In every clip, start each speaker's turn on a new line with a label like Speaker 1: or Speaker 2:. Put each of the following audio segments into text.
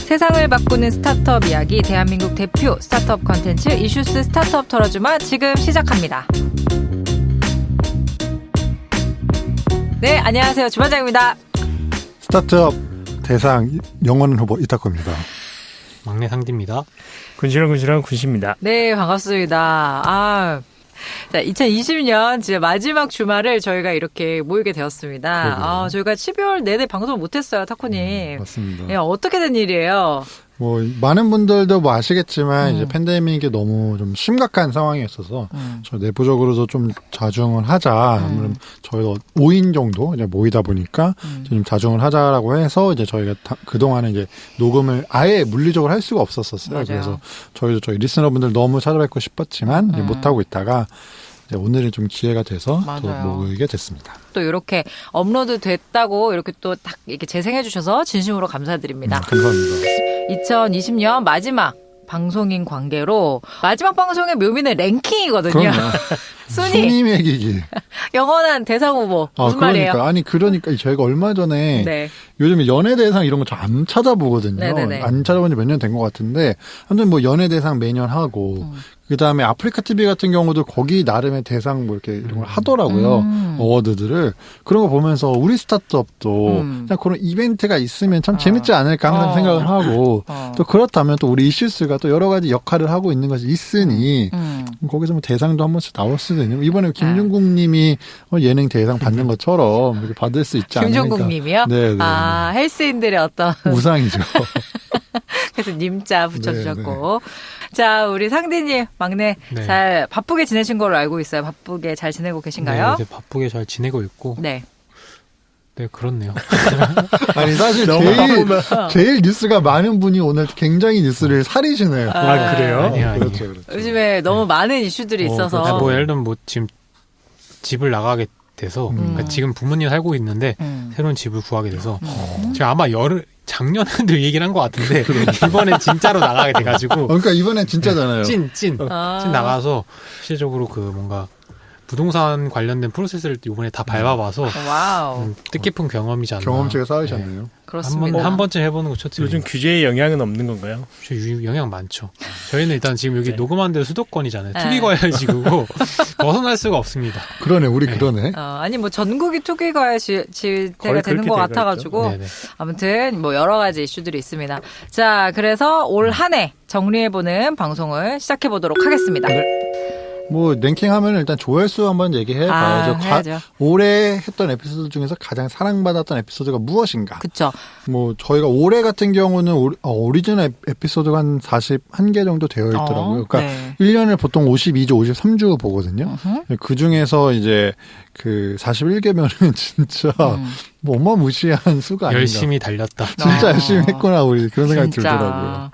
Speaker 1: 세상을 바꾸는 스타트업 이야기, 대한민국 대표 스타트업 컨텐츠 이슈스 스타트업 털어주마 지금 시작합니다. 네, 안녕하세요. 주반장입니다.
Speaker 2: 스타트업 대상 영원 후보 이탁구입니다.
Speaker 3: 막내 상디입니다.
Speaker 4: 군시렁 군시입니다.
Speaker 1: 네, 반갑습니다. 자, 2020년 진짜 마지막 주말을 저희가 이렇게 모이게 되었습니다. 저희가 12월 내내 방송을 못했어요, 타코님.
Speaker 2: 맞습니다.
Speaker 1: 네, 어떻게 된 일이에요?
Speaker 2: 많은 분들도 아시겠지만 이제 팬데믹이 너무 좀 심각한 상황이었어서 저 내부적으로도 좀 자중을 하자. 아무래도 저희가 5인 정도 이제 모이다 보니까 좀 자중을 하자라고 해서 이제 저희가 그동안에 이제 녹음을 아예 물리적으로 할 수가 없었어요.
Speaker 1: 맞아요.
Speaker 2: 그래서 저희 리스너분들 너무 찾아뵙고 싶었지만 이제 못하고 있다가 이제 오늘은 좀 기회가 돼서 또 모이게 됐습니다.
Speaker 1: 또 이렇게 업로드 됐다고 이렇게 또 딱 이렇게 재생해 주셔서 진심으로 감사드립니다.
Speaker 2: 감사합니다.
Speaker 1: 2020년 마지막 방송인 관계로 마지막 방송의 묘미는 랭킹이거든요.
Speaker 2: 순위 매기기.
Speaker 1: 영원한 대상 후보. 무슨 말이에요?
Speaker 2: 그러니까 저희가 얼마 전에
Speaker 1: 네.
Speaker 2: 요즘에 연예대상 이런 거 잘 안 찾아보거든요.
Speaker 1: 네네네.
Speaker 2: 안 찾아본 지 몇 년 된 것 같은데 아무튼 뭐 연예대상 매년 하고 그다음에 아프리카 TV 같은 경우도 거기 나름의 대상 뭐 이렇게 이런 걸 하더라고요. 어워드들을. 그런 거 보면서 우리 스타트업도 그냥 그런 이벤트가 있으면 참 재밌지 않을까 항상 생각을 하고 또 그렇다면 또 우리 이슈스가 또 여러 가지 역할을 하고 있는 것이 있으니 거기서 뭐 대상도 한 번씩 나올 수도 있는. 이번에 김종국 님이 예능 대상 받는 것처럼 이렇게 받을 수 있지 않을까.
Speaker 1: 김종국 님이요?
Speaker 2: 네.
Speaker 1: 헬스인들의 어떤
Speaker 2: 우상이죠.
Speaker 1: 그래서 님자 붙여주셨고. 자, 우리 상디님 막내
Speaker 3: 네.
Speaker 1: 잘 바쁘게 지내신 걸로 알고 있어요. 바쁘게 잘 지내고 계신가요?
Speaker 3: 네, 바쁘게 잘 지내고 있고.
Speaker 1: 네.
Speaker 3: 네, 그렇네요.
Speaker 2: 아니 사실 제일 뉴스가 많은 분이 오늘 굉장히 뉴스를 사리시네요.
Speaker 4: 그래요?
Speaker 3: 아니요.
Speaker 2: 그렇죠.
Speaker 1: 요즘에 너무 많은 이슈들이 있어서.
Speaker 3: 그렇죠. 예를 들면 지금 집을 나가게 돼서 그러니까 지금 부모님 살고 있는데 새로운 집을 구하게 돼서 제가 아마 작년에도 얘기를 한 것 같은데 이번엔 진짜로 나가게 돼가지고
Speaker 2: 그러니까 이번엔 진짜잖아요.
Speaker 3: 찐 나가서 실질적으로 그 뭔가 부동산 관련된 프로세스를 이번에 다 밟아봐서
Speaker 1: 와우.
Speaker 3: 뜻깊은 경험이지 않나.
Speaker 2: 경험치가 쌓이셨네요.
Speaker 1: 그렇습니다.
Speaker 3: 한 번쯤 해보는 거 좋죠.
Speaker 4: 요즘 규제에 영향은 없는 건가요?
Speaker 3: 영향 많죠. 저희는 일단 지금 여기 녹음한 데도 수도권이잖아요.
Speaker 1: 네.
Speaker 3: 투기과열지구고 벗어날 수가 없습니다.
Speaker 2: 그러네, 우리 그러네.
Speaker 1: 아니 뭐 전국이 투기과열 지대가 되는 것 같아가지고
Speaker 3: 네네.
Speaker 1: 아무튼 뭐 여러 가지 이슈들이 있습니다. 자, 그래서 올 한 해 정리해보는 방송을 시작해보도록 하겠습니다.
Speaker 2: 뭐 랭킹하면 일단 조회수 한번 얘기해 봐야죠.
Speaker 1: 해야죠.
Speaker 2: 올해 했던 에피소드 중에서 가장 사랑받았던 에피소드가 무엇인가?
Speaker 1: 그쵸.
Speaker 2: 뭐 저희가 올해 같은 경우는 오리지널 에피소드가 한 41개 정도 되어 있더라고요. 그러니까
Speaker 1: 네.
Speaker 2: 1년을 보통 52주, 53주 보거든요. 그 중에서 이제 그 41개면은 진짜 뭐 어마무시한 수가 아닌가.
Speaker 3: 열심히 달렸다.
Speaker 2: 진짜 열심히 했구나 우리 그런 생각이
Speaker 1: 진짜.
Speaker 2: 들더라고요.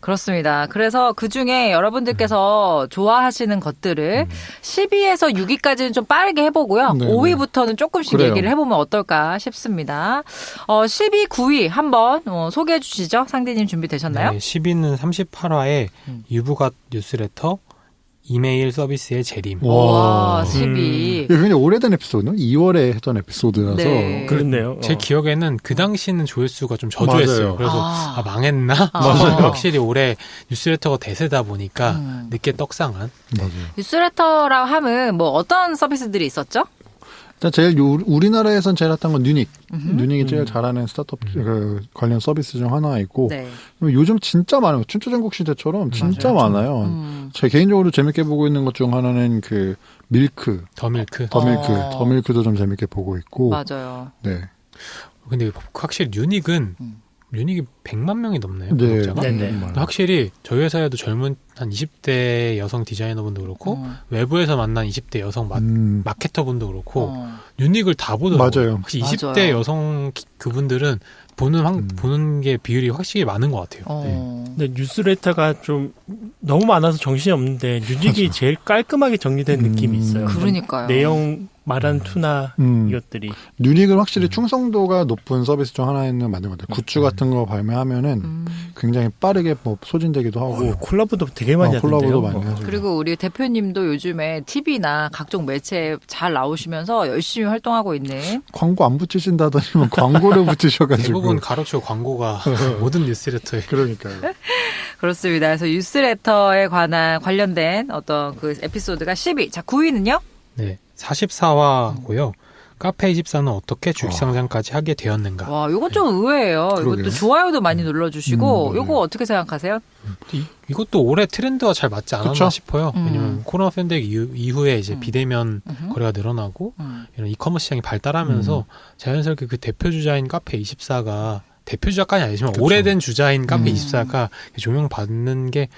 Speaker 1: 그렇습니다. 그래서 그중에 여러분들께서 좋아하시는 것들을 10위에서 6위까지는 좀 빠르게 해보고요.
Speaker 2: 네,
Speaker 1: 5위부터는 조금씩
Speaker 2: 그래요.
Speaker 1: 얘기를 해보면 어떨까 싶습니다. 10위, 9위 한번 소개해 주시죠. 상대님 준비되셨나요?
Speaker 3: 네, 10위는 38화에 유부갓 뉴스레터 이메일 서비스의 재림.
Speaker 1: 와, 10위.
Speaker 2: 이게 굉장히 오래된 에피소드는 2월에 했던 에피소드라서
Speaker 1: 네.
Speaker 4: 그렇네요.
Speaker 3: 제 기억에는 그 당시는 조회수가 좀 저조했어요.
Speaker 2: 맞아요.
Speaker 3: 그래서 망했나?
Speaker 1: 맞아요.
Speaker 3: 확실히 올해 뉴스레터가 대세다 보니까 늦게 떡상한.
Speaker 2: 맞아요.
Speaker 1: 뉴스레터라고 하면 뭐 어떤 서비스들이 있었죠?
Speaker 2: 일단 제일 우리나라에선 제일 핫한 건 뉴닉. 뉴닉이 제일 잘하는 스타트업 관련 서비스 중 하나이고
Speaker 1: 네.
Speaker 2: 요즘 진짜 많아요. 춘추전국 시대처럼 진짜 많아요. 제 개인적으로 재밌게 보고 있는 것 중 하나는 그 밀크.
Speaker 3: 더밀크.
Speaker 2: 더밀크도 좀 재밌게 보고 있고.
Speaker 1: 맞아요.
Speaker 2: 네.
Speaker 3: 근데 확실히 유닉이 100만 명이 넘네요.
Speaker 2: 네.
Speaker 3: 구독자가.
Speaker 4: 네네.
Speaker 3: 확실히 저희 회사에도 젊은 한 20대 여성 디자이너분도 그렇고 외부에서 만난 20대 여성 마케터분도 그렇고 유닉을 다 보더라고요.
Speaker 2: 맞아요.
Speaker 3: 확실히
Speaker 1: 맞아요.
Speaker 3: 20대 여성 그분들은 보는 게 비율이 확실히 많은 것 같아요.
Speaker 2: 네.
Speaker 4: 근데 뉴스레터가 좀 너무 많아서 정신이 없는데 뉴직이 제일 깔끔하게 정리된 느낌이 있어요.
Speaker 1: 그러니까요.
Speaker 4: 내용 말한 투나 이것들이
Speaker 2: 뉴릭은 확실히 충성도가 높은 서비스 중 하나는 맞는 것 같아요. 굿즈 같은 거 발매하면은 굉장히 빠르게 뭐 소진되기도 하고
Speaker 4: 콜라보도 되게 많이 하던데요.
Speaker 2: 콜라보도 많이 하죠.
Speaker 1: 그리고 우리 대표님도 요즘에 TV나 각종 매체에 잘 나오시면서 열심히 활동하고 있는.
Speaker 2: 광고 안 붙이신다더니만 광고를 붙이셔가지고
Speaker 3: 대부분 가로치고 광고가 모든 뉴스레터에.
Speaker 2: 그러니까요.
Speaker 1: 그렇습니다. 그래서 뉴스레터에 관련된 어떤 그 에피소드가 10위. 자, 9위는요?
Speaker 3: 네, 44화고요. 카페24는 어떻게 주식상장까지 하게 되었는가.
Speaker 1: 와, 요건 좀 의외예요.
Speaker 2: 그러게요.
Speaker 1: 이것도 좋아요도 많이 눌러주시고, 요거 어떻게 생각하세요?
Speaker 3: 이것도 올해 트렌드와 잘 맞지 않았나
Speaker 2: 그쵸?
Speaker 3: 싶어요. 왜냐면 코로나 팬데믹 이후에 이제 비대면 거래가 늘어나고 이런 이커머스 시장이 발달하면서 자연스럽게 그 대표 주자인 카페24가 대표 주자까지 아니지만
Speaker 2: 그쵸.
Speaker 3: 오래된 주자인 카페24가 조명받는 게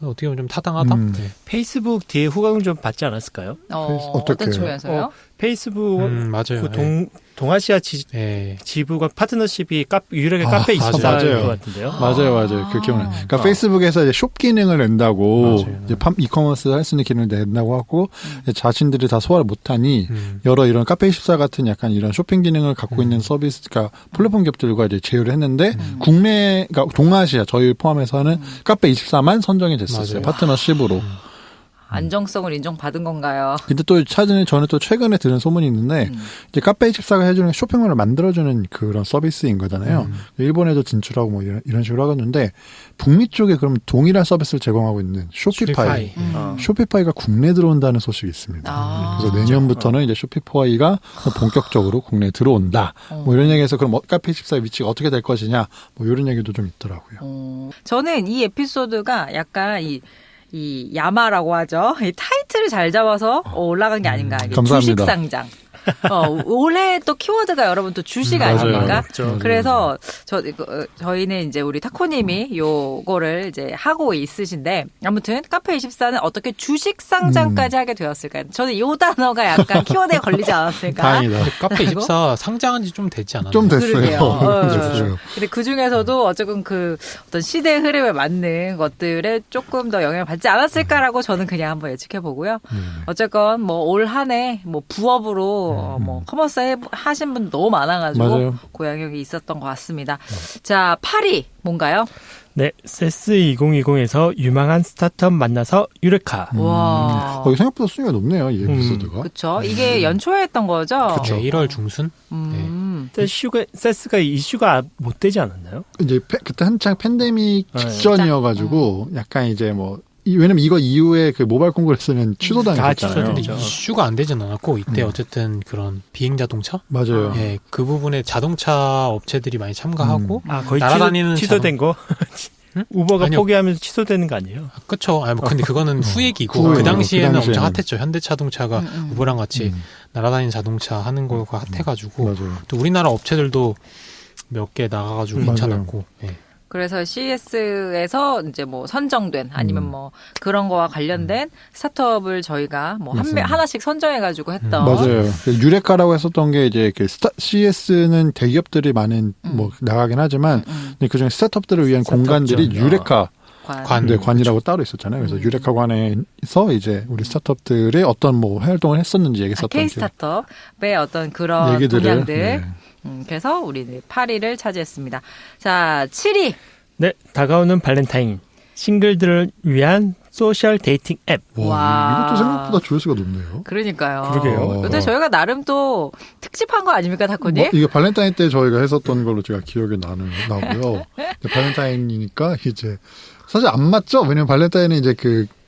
Speaker 3: 어떻게 보면 좀 타당하다. 네.
Speaker 4: 페이스북 뒤에 후광을 좀 받지 않았을까요?
Speaker 2: 어떻게
Speaker 1: 어떤 측면에서요?
Speaker 4: 페이스북
Speaker 3: 맞아요.
Speaker 4: 그 동아시아
Speaker 3: 네.
Speaker 4: 지부가 파트너십이 유일하게
Speaker 2: 아,
Speaker 4: 카페 24인
Speaker 2: 맞아요.
Speaker 4: 것 같은데요.
Speaker 2: 맞아요. 그 기억나요. 그러니까 페이스북에서 이제 숍 기능을 낸다고
Speaker 3: 맞아요.
Speaker 2: 이제 이커머스 할 수 있는 기능을 낸다고 하고 이제 자신들이 다 소화를 못하니 여러 이런 카페24 같은 약간 이런 쇼핑 기능을 갖고 있는 서비스가 플랫폼 기업들과 이제 제휴를 했는데 국내 그러니까 동아시아 저희 포함해서는 카페24만 선정이 됐었어요.
Speaker 3: 맞아요.
Speaker 2: 파트너십으로.
Speaker 1: 안정성을 인정받은 건가요?
Speaker 2: 근데 또 저는 또 최근에 들은 소문이 있는데 이제 카페24가 해주는 쇼핑몰을 만들어주는 그런 서비스인 거잖아요. 일본에도 진출하고 뭐 이런 식으로 하겠는데 북미 쪽에 그럼 동일한 서비스를 제공하고 있는 쇼피파이. 쇼피파이가 국내에 들어온다는 소식이 있습니다. 그래서 내년부터는 이제 쇼피파이가 본격적으로 국내에 들어온다. 뭐 이런 얘기해서 그럼 카페24의 위치가 어떻게 될 것이냐 뭐 이런 얘기도 좀 있더라고요.
Speaker 1: 저는 이 에피소드가 약간 이 야마라고 하죠. 이 타이틀을 잘 잡아서 올라간 게 아닌가. 이게
Speaker 2: 감사합니다.
Speaker 1: 주식상장. 올해 또 키워드가 여러분 또 주식
Speaker 2: 맞아요.
Speaker 1: 아닙니까?
Speaker 4: 그렇죠.
Speaker 1: 그래서 저희는 이제 우리 타코님이 요거를 이제 하고 있으신데 아무튼 카페24는 어떻게 주식 상장까지 하게 되었을까요? 저는 이 단어가 약간 키워드에 걸리지 않았을까?
Speaker 2: 다행이다.
Speaker 3: 카페24 상장한 지 좀 되지 않았나요?
Speaker 2: 좀 됐어요.
Speaker 1: 그러게요.
Speaker 2: 됐어요.
Speaker 1: 근데 그 중에서도 어쨌든 그 어떤 시대의 흐름에 맞는 것들에 조금 더 영향을 받지 않았을까라고 저는 그냥 한번 예측해 보고요. 어쨌건 뭐 올 한 해 뭐 부업으로 뭐 커머스 하신 분 너무 많아가지고
Speaker 2: 맞아요.
Speaker 1: 고양역이 있었던 것 같습니다. 자, 8위 뭔가요?
Speaker 4: 네, 세스 2020에서 유망한 스타트업 만나서 유레카.
Speaker 1: 와,
Speaker 2: 생각보다 순위가 높네요, 이 에피소드가.
Speaker 1: 그렇죠. 이게 연초에 했던 거죠?
Speaker 3: 그쵸. 1월 중순?
Speaker 4: 세스가 이슈가 못 되지 않았나요?
Speaker 2: 이제 그때 한창 팬데믹 직전이어가지고 약간 이제 뭐 왜냐면 이거 이후에 그 모바일 콩그레스는 취소당했잖아요.
Speaker 4: 취소됐죠.
Speaker 3: 근데 이슈가 안 되진 않았고 이때 어쨌든 그런 비행 자동차?
Speaker 2: 맞아요.
Speaker 3: 예, 그 부분에 자동차 업체들이 많이 참가하고
Speaker 4: 거의
Speaker 3: 날아다니는
Speaker 4: 취소된 거? 우버가
Speaker 3: 아니요.
Speaker 4: 포기하면서 취소되는 거 아니에요?
Speaker 3: 그쵸. 아니, 뭐 근데 그거는 후 얘기고
Speaker 2: 후예요.
Speaker 3: 그 당시에는
Speaker 2: 그 당시에는.
Speaker 3: 엄청 핫했죠. 현대차동차가 우버랑 같이 날아다니는 자동차 하는 거가 핫해가지고
Speaker 2: 맞아요.
Speaker 3: 또 우리나라 업체들도 몇 개 나가가지고
Speaker 2: 맞아요.
Speaker 3: 괜찮았고. 예.
Speaker 1: 그래서 CES에서 이제 뭐 선정된 아니면 뭐 그런 거와 관련된 스타트업을 저희가 뭐 하나씩 선정해가지고 했던.
Speaker 2: 맞아요. 유레카라고 했었던 게 이제 CS는 대기업들이 많은 뭐 나가긴 하지만 그중에 스타트업들을 위한 공간들이 유레카 관이라고 따로 있었잖아요. 그래서 유레카 관에서 이제 우리 스타트업들의 어떤 뭐 활동을 했었는지 얘기했었던
Speaker 1: K 스타트업의 어떤 그런
Speaker 2: 얘기들을,
Speaker 1: 동향들.
Speaker 2: 네.
Speaker 1: 그래서 우리 8위를 차지했습니다. 자, 7위.
Speaker 4: 네, 다가오는 발렌타인. 싱글들을 위한 소셜 데이팅 앱.
Speaker 2: 와, 이것도 생각보다 조회수가 높네요.
Speaker 1: 그러니까요.
Speaker 4: 그러게요.
Speaker 1: 근데 저희가 나름 또 특집한 거 아닙니까, 다코님?
Speaker 2: 이게 발렌타인 때 저희가 했었던 걸로 제가 기억에 나고요. 발렌타인이니까 이제 사실 안 맞죠? 왜냐면 발렌타인은 이제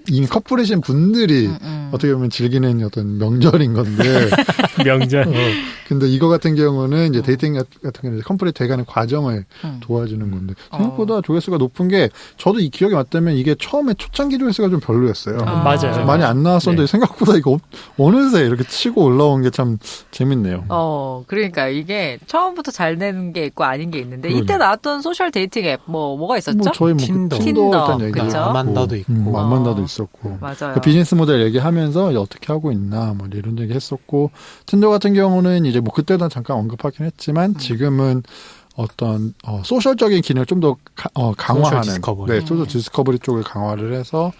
Speaker 2: 이미 커플이신 분들이 어떻게 보면 즐기는 어떤 명절인 건데.
Speaker 4: 명절.
Speaker 2: 근데 이거 같은 경우는 이제 데이팅 같은 경우는 컴플릿 돼가는 과정을 도와주는 건데. 생각보다 조회수가 높은 게 저도 이 기억에 맞다면 이게 처음에 초창기 조회수가 좀 별로였어요.
Speaker 4: 맞아요.
Speaker 2: 많이 안 나왔었는데 생각보다 이거 어느새 이렇게 치고 올라온 게 참 재밌네요.
Speaker 1: 그러니까 이게 처음부터 잘 되는 게 있고 아닌 게 있는데 이때 나왔던 소셜 데이팅 앱 뭐가 있었죠?
Speaker 2: 뭐 저희 뭐
Speaker 3: 틴더.
Speaker 2: 틴더 일단 얘기하고
Speaker 1: 그쵸?
Speaker 3: 아만다도 있고.
Speaker 2: 아만다도 있었고.
Speaker 1: 맞아요.
Speaker 2: 그 비즈니스 모델 얘기하면서 이제 어떻게 하고 있나 뭐 이런 얘기 했었고 틴더 같은 경우는 이제 뭐 그때도 잠깐 언급하긴 했지만 지금은 어떤 소셜적인 기능을 좀 더 강화하는
Speaker 3: 소셜 디스커버리.
Speaker 2: 네, 소셜 디스커버리 쪽을 강화를 해서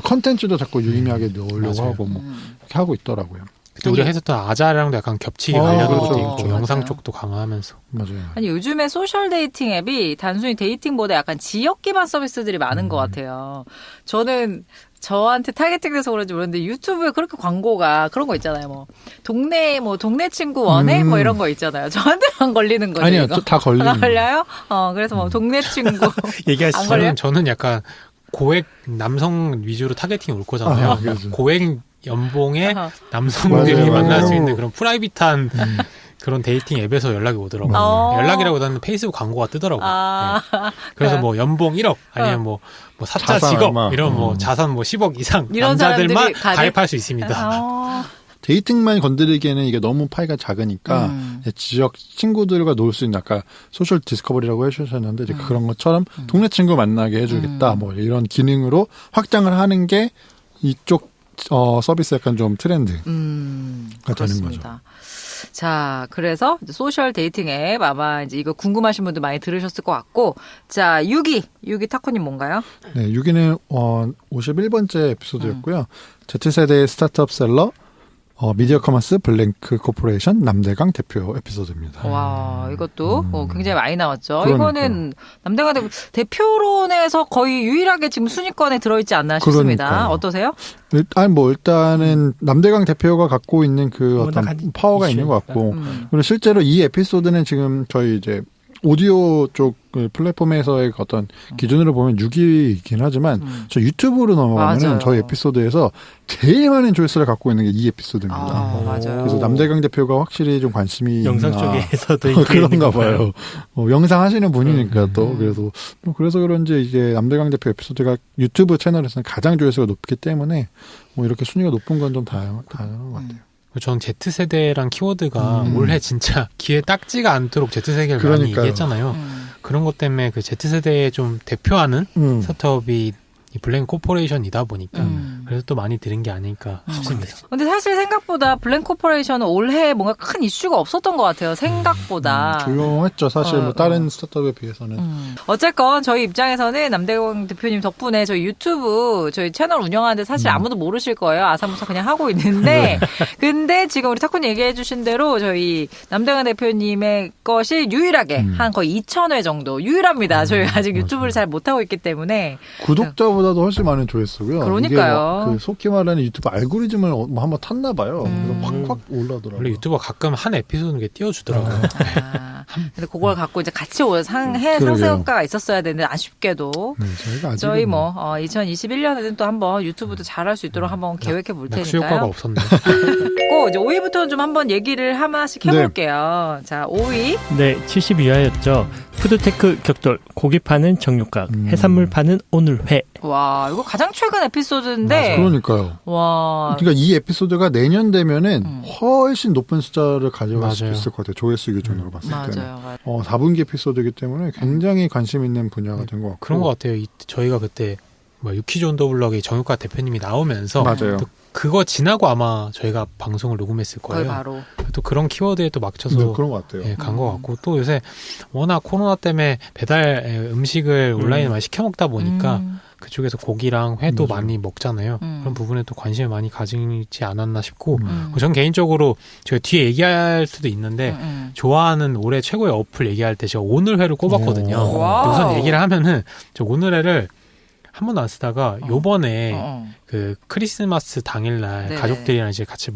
Speaker 2: 컨텐츠도 자꾸 유의미하게 넣으려고
Speaker 3: 맞아요.
Speaker 2: 하고 뭐 이렇게 하고 있더라고요.
Speaker 3: 그때 우리가 했었던 아자랑도 약간 겹치게 관련한
Speaker 2: 그렇죠,
Speaker 3: 것도
Speaker 2: 그렇죠.
Speaker 3: 있고 영상
Speaker 1: 맞아요.
Speaker 3: 쪽도 강화하면서
Speaker 2: 맞아요.
Speaker 1: 아니 요즘에 소셜 데이팅 앱이 단순히 데이팅보다 약간 지역 기반 서비스들이 많은 것 같아요. 저는 저한테 타겟팅돼서 그런지 모르는데 유튜브에 그렇게 광고가 그런 거 있잖아요. 뭐 동네 친구 원해 뭐 이런 거 있잖아요. 저한테만 걸리는 거죠.
Speaker 2: 아니요,
Speaker 1: 이거?
Speaker 2: 다 걸리는
Speaker 1: 다 걸려요? 그래서 뭐 동네 친구
Speaker 4: 얘기하시죠.
Speaker 1: 안 걸려요?
Speaker 3: 저는 약간 고액 남성 위주로 타겟팅이 올 거잖아요.
Speaker 2: 그렇죠.
Speaker 3: 고액 연봉의
Speaker 1: 어허.
Speaker 3: 남성들이
Speaker 2: 맞아요,
Speaker 3: 만날
Speaker 2: 맞아요.
Speaker 3: 수 있는 그런 프라이빗한 그런 데이팅 앱에서 연락이 오더라고요.
Speaker 1: 어.
Speaker 3: 연락이라고보다는 페이스북 광고가 뜨더라고요.
Speaker 1: 아,
Speaker 3: 네. 그래서 뭐 연봉 1억 아니면 뭐 사자
Speaker 2: 자산
Speaker 3: 직업
Speaker 2: 얼마.
Speaker 3: 이런 뭐 자산 뭐 10억 이상
Speaker 1: 이런
Speaker 3: 남자들만
Speaker 1: 사람들이
Speaker 3: 가입할 수 있습니다.
Speaker 2: 데이팅만 건드리기에는 이게 너무 파이가 작으니까 지역 친구들과 놀 수 있는 아까 소셜 디스커버리라고 해주셨는데 이제 그런 것처럼 동네 친구 만나게 해주겠다 뭐 이런 기능으로 확장을 하는 게 이쪽 서비스 약간 좀 트렌드가 되는 거죠.
Speaker 1: 그렇습니다. 자, 그래서 이제 소셜 데이팅 앱 아마 이제 이거 궁금하신 분들 많이 들으셨을 것 같고, 자, 6위 타코님 뭔가요?
Speaker 2: 네, 6위는 51번째 에피소드였고요. Z세대의 스타트업 셀러 미디어 커머스 블랭크 코퍼레이션 남대강 대표 에피소드입니다.
Speaker 1: 와, 이것도 굉장히 많이 나왔죠.
Speaker 2: 그러니까요.
Speaker 1: 이거는 남대강 대표론에서 거의 유일하게 지금 순위권에 들어있지 않나 싶습니다.
Speaker 2: 그러니까요.
Speaker 1: 어떠세요?
Speaker 2: 일단은 남대강 대표가 갖고 있는 그 어떤
Speaker 4: 워낙
Speaker 2: 파워가 있는 것 같고, 그리고 실제로 이 에피소드는 지금 저희 이제 오디오 쪽 플랫폼에서의 어떤 기준으로 보면 6위이긴 하지만 저 유튜브로 넘어가면
Speaker 1: 맞아요.
Speaker 2: 저희 에피소드에서 제일 많은 조회수를 갖고 있는 게 이 에피소드입니다.
Speaker 1: 맞아요.
Speaker 2: 그래서 남대강 대표가 확실히 좀 관심이
Speaker 4: 영상
Speaker 2: 있나.
Speaker 4: 쪽에서도 인기가 있는
Speaker 2: 그런가
Speaker 4: 거 봐요.
Speaker 2: 봐요. 영상 하시는 분이니까 또 그래서 그런지 이게 남대강 대표 에피소드가 유튜브 채널에서는 가장 조회수가 높기 때문에 뭐 이렇게 순위가 높은 건 좀 다양한 것 같아요.
Speaker 3: 전 Z세대란 키워드가 올해 진짜 귀에 딱지가 않도록 Z세대를 많이
Speaker 2: 그러니까요.
Speaker 3: 얘기했잖아요. 그런 것 때문에 그 Z세대에 좀 대표하는 스타트업이 이 블랭 코퍼레이션이다 보니까 그래서 또 많이 들은 게 아닐까 싶습니다.
Speaker 1: 근데 사실 생각보다 블랙 코퍼레이션은 올해 뭔가 큰 이슈가 없었던 것 같아요. 생각보다.
Speaker 2: 조용했죠. 사실 뭐 다른 스타트업에 비해서는.
Speaker 1: 어쨌건 저희 입장에서는 남대강 대표님 덕분에 저희 유튜브 저희 채널 운영하는데 사실 아무도 모르실 거예요. 아사무사 그냥 하고 있는데 근데 지금 우리 타코님 얘기해 주신 대로 저희 남대강 대표님의 것이 유일하게 한 거의 2,000회 정도 유일합니다. 저희 아직 유튜브를 잘 못하고 있기 때문에
Speaker 2: 구독자보다도 훨씬 많은 조회수고요.
Speaker 1: 그러니까요.
Speaker 2: 이게 그 속히 말하는 유튜브 알고리즘을 뭐 한번 탔나 봐요. 그래서 확확 올라더라고요.
Speaker 3: 원래 유튜버 가끔 한 에피소드 이렇게 띄워주더라고요.
Speaker 1: 근데 그걸 갖고 이제 같이 상해
Speaker 2: 그러게요.
Speaker 1: 상승효과가 있었어야 되는데 아쉽게도
Speaker 2: 저희가 아직
Speaker 1: 저희 뭐 2021년에는 또 한번 유튜브도 잘할 수 있도록 한번 계획해 볼
Speaker 3: 낙수 효과가
Speaker 1: 테니까요.
Speaker 3: 없었네.
Speaker 1: 꼭 이제 5위부터는 좀 한번 얘기를 하나씩 해볼게요. 자, 5위.
Speaker 4: 네, 72화였죠. 푸드테크 격돌, 고기 파는 정육각, 해산물 파는 오늘회.
Speaker 1: 와, 이거 가장 최근 에피소드인데.
Speaker 2: 그러니까요.
Speaker 1: 와.
Speaker 2: 그러니까 이 에피소드가 내년 되면은 훨씬 높은 숫자를 가져갈 수
Speaker 3: 맞아요.
Speaker 2: 있을 것 같아요. 조회수 기준으로 봤을 때는.
Speaker 1: 맞아요.
Speaker 2: 4분기 에피소드이기 때문에 굉장히 관심 있는 분야가 된 것 같고.
Speaker 3: 그런 것 같아요. 저희가 그때 유퀴즈 온 더 블럭에 정유과 대표님이 나오면서
Speaker 2: 맞아요.
Speaker 3: 또 그거 지나고 아마 저희가 방송을 녹음했을
Speaker 1: 거의
Speaker 3: 거예요.
Speaker 1: 바로.
Speaker 3: 또 그런 키워드에 또 막혀서
Speaker 2: 네, 그런 것 같아요.
Speaker 3: 간 것 같고 또 요새 워낙 코로나 때문에 배달 음식을 온라인에 많이 시켜 먹다 보니까 그쪽에서 고기랑 회도
Speaker 2: 맞아요.
Speaker 3: 많이 먹잖아요. 그런 부분에 또 관심을 많이 가지지 않았나 싶고 전 개인적으로 제가 뒤에 얘기할 수도 있는데 좋아하는 올해 최고의 어플 얘기할 때 제가 오늘회를 꼽았거든요.
Speaker 1: 와우.
Speaker 3: 우선 얘기를 하면은 저 오늘회를 한 번도 안 쓰다가 요번에 그 크리스마스 당일날
Speaker 1: 네.
Speaker 3: 가족들이랑 이제 같이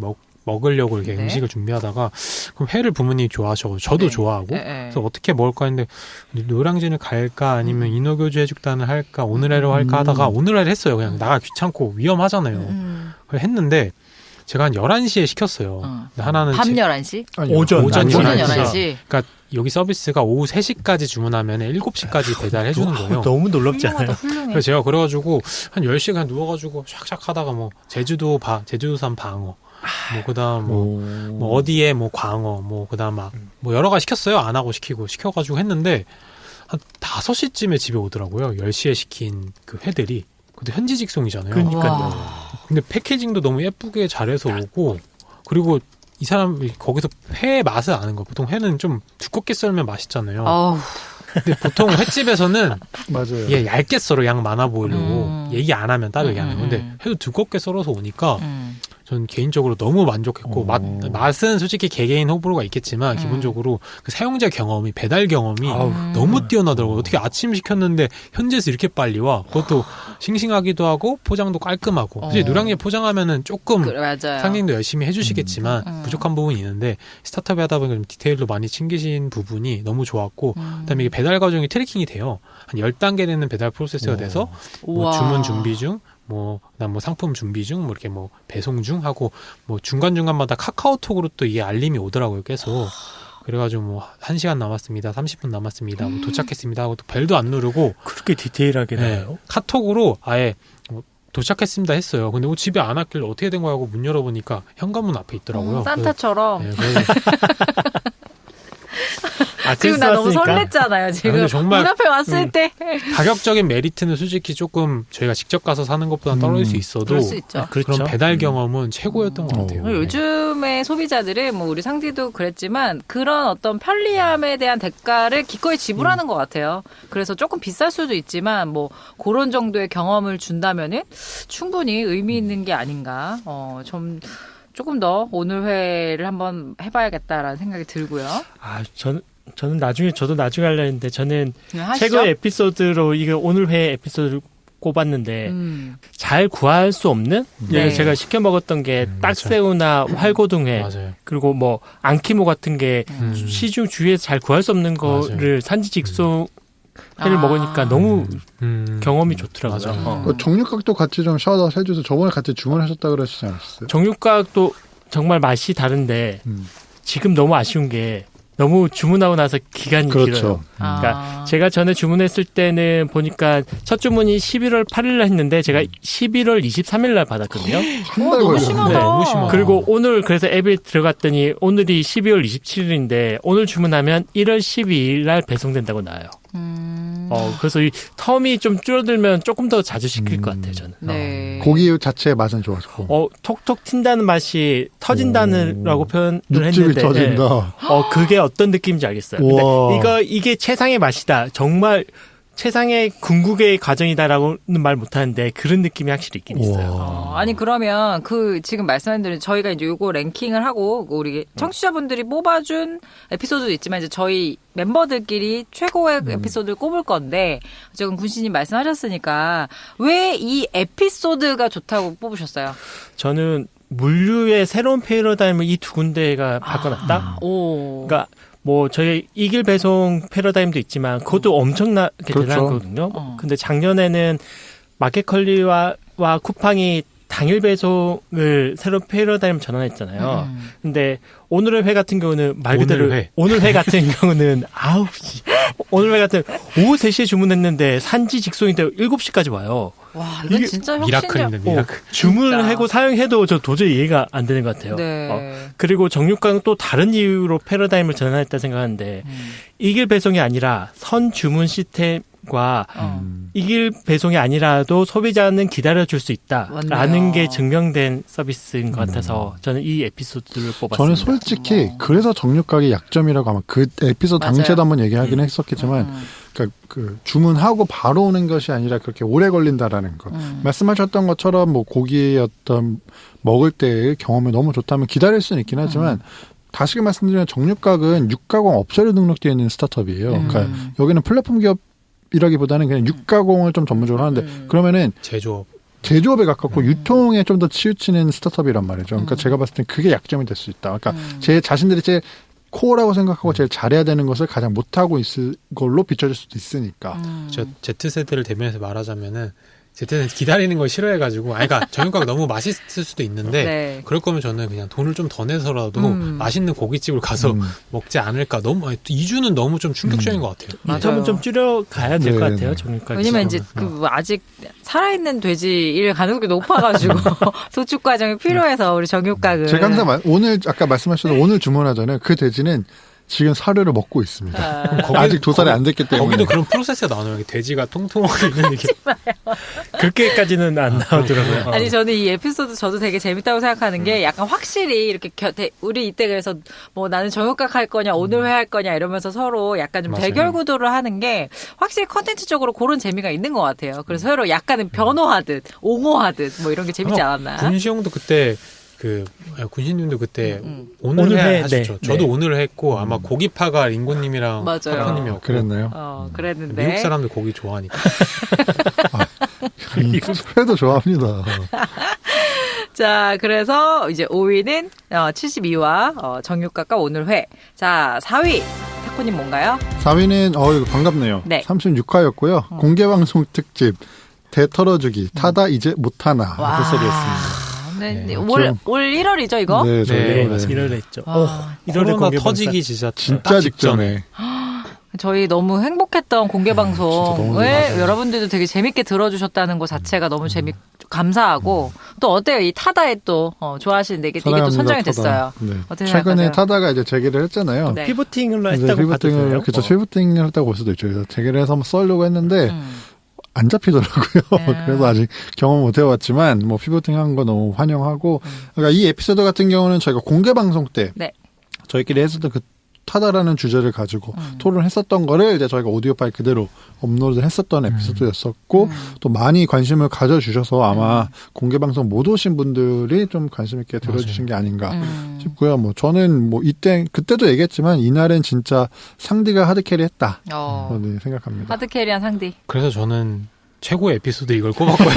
Speaker 3: 먹으려고 이렇게
Speaker 1: 네.
Speaker 3: 음식을 준비하다가 그럼 회를 부모님이 좋아하셔서 저도
Speaker 1: 네.
Speaker 3: 좋아하고
Speaker 1: 네, 네.
Speaker 3: 그래서 어떻게 먹을까 했는데 노량진을 갈까 아니면 인어교주 해죽단을 할까 오늘회로 할까 하다가 오늘회를 했어요. 그냥 나가 귀찮고 위험하잖아요. 그걸 했는데 제가 한 11시에 시켰어요. 근데 하나는
Speaker 1: 밤 11시?
Speaker 2: 아니요.
Speaker 4: 오전
Speaker 3: 오전
Speaker 1: 11시.
Speaker 3: 11시. 그러니까 여기 서비스가 오후 3시까지 주문하면 7시까지 배달해 주는 거예요.
Speaker 4: 너무 놀랍지 않아요?
Speaker 1: 훌륭해.
Speaker 3: 그래서 제가 그래가지고 한 10시에 그냥 누워가지고 샥샥 하다가 뭐 제주도산 방어 뭐 그다음 뭐 어디에 뭐 광어 뭐 그다음 뭐 여러 가지 시켰어요. 안 하고 시켜가지고 했는데 한 5시쯤에 집에 오더라고요. 10시에 시킨 그 회들이. 근데 현지 직송이잖아요.
Speaker 4: 그러니까요.
Speaker 3: 근데 패키징도 너무 예쁘게 잘해서 오고 그리고 이 사람 거기서 회 맛을 아는 거. 보통 회는 좀 두껍게 썰면 맛있잖아요.
Speaker 1: 어우.
Speaker 3: 근데 보통 횟집에서는
Speaker 2: 맞아요.
Speaker 3: 얘 얇게 썰어 양 많아 보이려고 얘기 안 하면 따로 얘기 안 해요. 근데 회도 두껍게 썰어서 오니까 전 개인적으로 너무 만족했고 맛은 솔직히 개개인 호불호가 있겠지만 기본적으로 그 사용자 경험이 배달 경험이 너무 뛰어나더라고요. 어떻게 아침 시켰는데 현지에서 이렇게 빨리 와. 그것도 싱싱하기도 하고 포장도 깔끔하고. 사실 누랑예 포장하면은 조금
Speaker 1: 그래, 맞아요.
Speaker 3: 상님도 열심히 해주시겠지만 부족한 부분이 있는데 스타트업에 하다 보니까 좀 디테일도 많이 챙기신 부분이 너무 좋았고 그다음에 이게 배달 과정이 트래킹이 돼요. 한 10단계 되는 배달 프로세스가 돼서 뭐
Speaker 1: 우와.
Speaker 3: 주문 준비 중 그다음 상품 준비 중 이렇게 배송 중 하고 중간중간마다 카카오톡으로 또 이게 알림이 오더라고요, 계속. 그래가지고 1시간 남았습니다, 30분 남았습니다, 도착했습니다 하고 또 벨도 안 누르고
Speaker 4: 그렇게 디테일하게
Speaker 3: 네,
Speaker 4: 나와요?
Speaker 3: 카톡으로 아예 도착했습니다 했어요. 근데 집에 안 왔길래 어떻게 된 거야 하고 문 열어보니까 현관문 앞에 있더라고요.
Speaker 1: 산타처럼.
Speaker 3: 네, 그래서
Speaker 1: 지금 나 너무
Speaker 4: 크리스마스니까.
Speaker 1: 설렜잖아요. 지금
Speaker 3: 근데 정말,
Speaker 1: 문 앞에 왔을 때.
Speaker 3: 가격적인 메리트는 솔직히 조금 저희가 직접 가서 사는 것보다는 떨어질 수 있어도
Speaker 1: 그럴 수 있죠.
Speaker 4: 그렇죠.
Speaker 3: 그런 배달 경험은 최고였던 것 같아요.
Speaker 1: 요즘의 소비자들은 우리 상디도 그랬지만 그런 어떤 편리함에 대한 대가를 기꺼이 지불하는 것 같아요. 그래서 조금 비쌀 수도 있지만 그런 정도의 경험을 준다면은 충분히 의미 있는 게 아닌가. 조금 더 오늘 회를 한번 해봐야겠다라는 생각이 들고요.
Speaker 4: 저는 저도 나중에 하려 했는데 저는
Speaker 1: 하시죠?
Speaker 4: 최고의 에피소드로 이거 오늘 회 에피소드를 꼽았는데 잘 구할 수 없는
Speaker 1: 네.
Speaker 4: 제가 시켜 먹었던 게 딱새우나 활고등회
Speaker 3: 맞아요.
Speaker 4: 그리고 앙키모 같은 게 시중 주위에서 잘 구할 수 없는 거를
Speaker 3: 맞아요.
Speaker 4: 산지 직송 회를 먹으니까 너무 경험이 좋더라고요.
Speaker 3: 맞아요.
Speaker 2: 정육각도 같이 좀 샤워아웃 해줘서 저번에 같이 주문하셨다 그러시지 않았어요?
Speaker 4: 정육각도 정말 맛이 다른데 지금 너무 아쉬운 게 너무 주문하고 나서 기간이
Speaker 2: 그렇죠.
Speaker 4: 길어요. 그러니까 제가 전에 주문했을 때는 보니까 첫 주문이 11월 8일 날 했는데 제가 11월 23일 날 받았거든요.
Speaker 2: 한 달
Speaker 1: 너무
Speaker 2: 걸렸네.
Speaker 1: 심하다.
Speaker 3: 너무 심하다.
Speaker 4: 그리고 오늘 그래서 앱에 들어갔더니 오늘이 12월 27일인데 오늘 주문하면 1월 12일 날 배송된다고 나와요. 그래서 이 텀이 좀 줄어들면 조금 더 자주 시킬 것 같아요, 저는.
Speaker 1: 네.
Speaker 2: 고기 자체의 맛은 좋았고.
Speaker 4: 톡톡 튄다는 맛이 터진다라고 표현을
Speaker 2: 육즙이
Speaker 4: 했는데.
Speaker 2: 터진다.
Speaker 4: 그게 어떤 느낌인지 알겠어요.
Speaker 2: 우와.
Speaker 4: 근데 이게 최상의 맛이다. 정말 최상의 궁극의 과정이다라고는 말 못하는데 그런 느낌이 확실히 있긴 있어요.
Speaker 1: 아니 그러면 지금 말씀하신 대로 저희가 이제 요거 랭킹을 하고 우리 청취자분들이 뽑아준 에피소드도 있지만 이제 저희 멤버들끼리 최고의 에피소드를 꼽을 건데 지금 군씨님 말씀하셨으니까 왜 이 에피소드가 좋다고 뽑으셨어요?
Speaker 4: 저는 물류의 새로운 패러다임을 이 두 군데가 바꿔놨다. 그러니까 저희 이길 배송 패러다임도 있지만 그것도 엄청나게
Speaker 2: 그렇죠.
Speaker 4: 대단한 거거든요. 근데 작년에는 마켓컬리와 쿠팡이 당일 배송을 새로운 패러다임 전환했잖아요. 근데 오늘의 회 같은 경우는 말 그대로 오늘 회 같은 경우는 9시 오늘 회 같은 오후 3시에 주문했는데 산지 직송인데 7시까지 와요.
Speaker 1: 와, 이건 진짜
Speaker 3: 미라클인데 미라클.
Speaker 4: 주문을 하고 사용해도 저 도저히 이해가 안 되는 것 같아요.
Speaker 1: 네.
Speaker 4: 그리고 정육각은 또 다른 이유로 패러다임을 전환했다 생각하는데 이길 배송이 아니라 선 주문 시스템과 이길 배송이 아니라도 소비자는 기다려줄 수 있다라는
Speaker 1: 맞네요.
Speaker 4: 게 증명된 서비스인 것 같아서 저는 이 에피소드를 뽑았습니다.
Speaker 2: 저는 솔직히 그래서 정육각의 약점이라고 아마 그 에피소드
Speaker 1: 맞아요.
Speaker 2: 당시에도 한번 얘기하긴 했었겠지만 그러니까 주문하고 바로 오는 것이 아니라 그렇게 오래 걸린다라는 거. 말씀하셨던 것처럼 고기의 어떤 먹을 때의 경험이 너무 좋다면 기다릴 수는 있긴 하지만 다시 말씀드리면 정육각은 육가공 업체로 등록되어 있는 스타트업이에요. 그러니까 여기는 플랫폼 기업이라기보다는 그냥 육가공을 좀 전문적으로 하는데 그러면은 제조업에 가깝고 유통에 좀 더 치우치는 스타트업이란 말이죠. 그러니까 제가 봤을 땐 그게 약점이 될 수 있다. 그러니까 제 자신들이 제일 코어라고 생각하고 제일 잘해야 되는 것을 가장 못하고 있을 걸로 비춰질 수도 있으니까.
Speaker 3: 저 Z세대를 대면해서 말하자면은 Z세대는 기다리는 걸 싫어해가지고 그러니까 정육각 너무 맛있을 수도 있는데
Speaker 1: 네.
Speaker 3: 그럴 거면 저는 그냥 돈을 좀 더 내서라도 맛있는 고깃집을 가서 먹지 않을까. 2주는 너무 좀 충격적인 것 같아요.
Speaker 4: 이점은 좀 줄여가야 될 것
Speaker 2: 네,
Speaker 4: 같아요.
Speaker 2: 네.
Speaker 4: 정육각.
Speaker 1: 왜냐면 이제 아직 살아있는 돼지일 가능성이 높아가지고 도축 과정이 필요해서 우리 정육각을
Speaker 2: 제가 항상 오늘 아까 말씀하셨던 오늘 주문하잖아요. 그 돼지는 지금 사료를 먹고 있습니다.
Speaker 3: 거기-
Speaker 2: 아직 도살이 안 됐기 때문에.
Speaker 3: 거기도 그런 프로세스가 나오나요? 이렇게 돼지가 통통하게 있는 게.
Speaker 4: 그렇게까지는 안 나오더라고요.
Speaker 1: 아니 저는 이 에피소드 저도 되게 재밌다고 생각하는 게 약간 확실히 이렇게 우리 이때 그래서 뭐 나는 정육각 할 거냐 오늘 회 할 거냐 이러면서 서로 약간 좀
Speaker 3: 맞아요.
Speaker 1: 대결 구도를 하는 게 확실히 컨텐츠적으로 그런 재미가 있는 것 같아요. 그래서 서로 약간은 변호하듯 옹호하듯 뭐 이런 게 재밌지 않았나?
Speaker 3: 군시형도 그때 군신님도 그때
Speaker 4: 오늘
Speaker 3: 오늘
Speaker 4: 회,
Speaker 3: 회 하셨죠.
Speaker 4: 네.
Speaker 3: 저도 오늘 했고 아마 고기파가 링고님이랑
Speaker 1: 맞아요.
Speaker 3: 사파님이었고.
Speaker 2: 그랬나요?
Speaker 1: 그랬는데
Speaker 3: 미국 사람들 고기 좋아하니까.
Speaker 2: 회도 좋아합니다.
Speaker 1: 자, 그래서 이제 5위는 72화 정육각과 오늘 회. 자, 4위 타코님 뭔가요?
Speaker 2: 4위는 이거 반갑네요.
Speaker 1: 네.
Speaker 2: 36화였고요. 공개방송 특집 대털어주기 타다 이제 못하나 에피소드였습니다.
Speaker 1: 네,
Speaker 3: 네.
Speaker 1: 올 1월이죠 이거?
Speaker 2: 네, 저
Speaker 3: 네,
Speaker 2: 1월에.
Speaker 3: 맞습니다.
Speaker 4: 이럴 했죠.
Speaker 1: 아,
Speaker 4: 1월에
Speaker 3: 코로나
Speaker 4: 공개
Speaker 3: 터지기 진짜
Speaker 2: 진짜 직전에.
Speaker 1: 저희 너무 행복했던 공개
Speaker 2: 진짜 너무
Speaker 1: 방송을
Speaker 2: 맞아요.
Speaker 1: 여러분들도 되게 재밌게 들어주셨다는 것 자체가 너무 감사하고 또 어때요? 이 타다에 또 좋아하시는데 이게 또
Speaker 2: 사랑합니다,
Speaker 1: 선정이
Speaker 2: 타다.
Speaker 1: 됐어요.
Speaker 2: 네.
Speaker 1: 어떻게
Speaker 2: 최근에
Speaker 1: 생각하세요?
Speaker 2: 타다가 이제 재개를 했잖아요.
Speaker 1: 네.
Speaker 4: 피보팅을
Speaker 2: 이제
Speaker 4: 했다고 봐도 돼요.
Speaker 2: 그렇죠. 피부팅을 했다고 볼 수도 있죠. 그래서 재개를 해서 한번 써려고 했는데 안 잡히더라고요.
Speaker 1: 네.
Speaker 2: 그래서 아직 경험 못 해봤지만 뭐 피부팅 한 거 너무 환영하고 그러니까 이 에피소드 같은 경우는 저희가 공개 방송 때
Speaker 1: 네.
Speaker 2: 저희끼리 했었던 그 타다라는 주제를 가지고 토론했었던 거를 이제 저희가 오디오 파일 그대로 업로드를 했었던 에피소드였었고 또 많이 관심을 가져주셔서 아마 공개 방송 못 오신 분들이 좀 관심 있게 들어주신 게 아닌가 싶고요. 뭐 저는 뭐 그때도 얘기했지만 이날은 진짜 상디가 하드캐리했다. 네, 생각합니다.
Speaker 1: 하드캐리한 상디.
Speaker 3: 그래서 저는 최고의 에피소드 이걸 꼽았고요.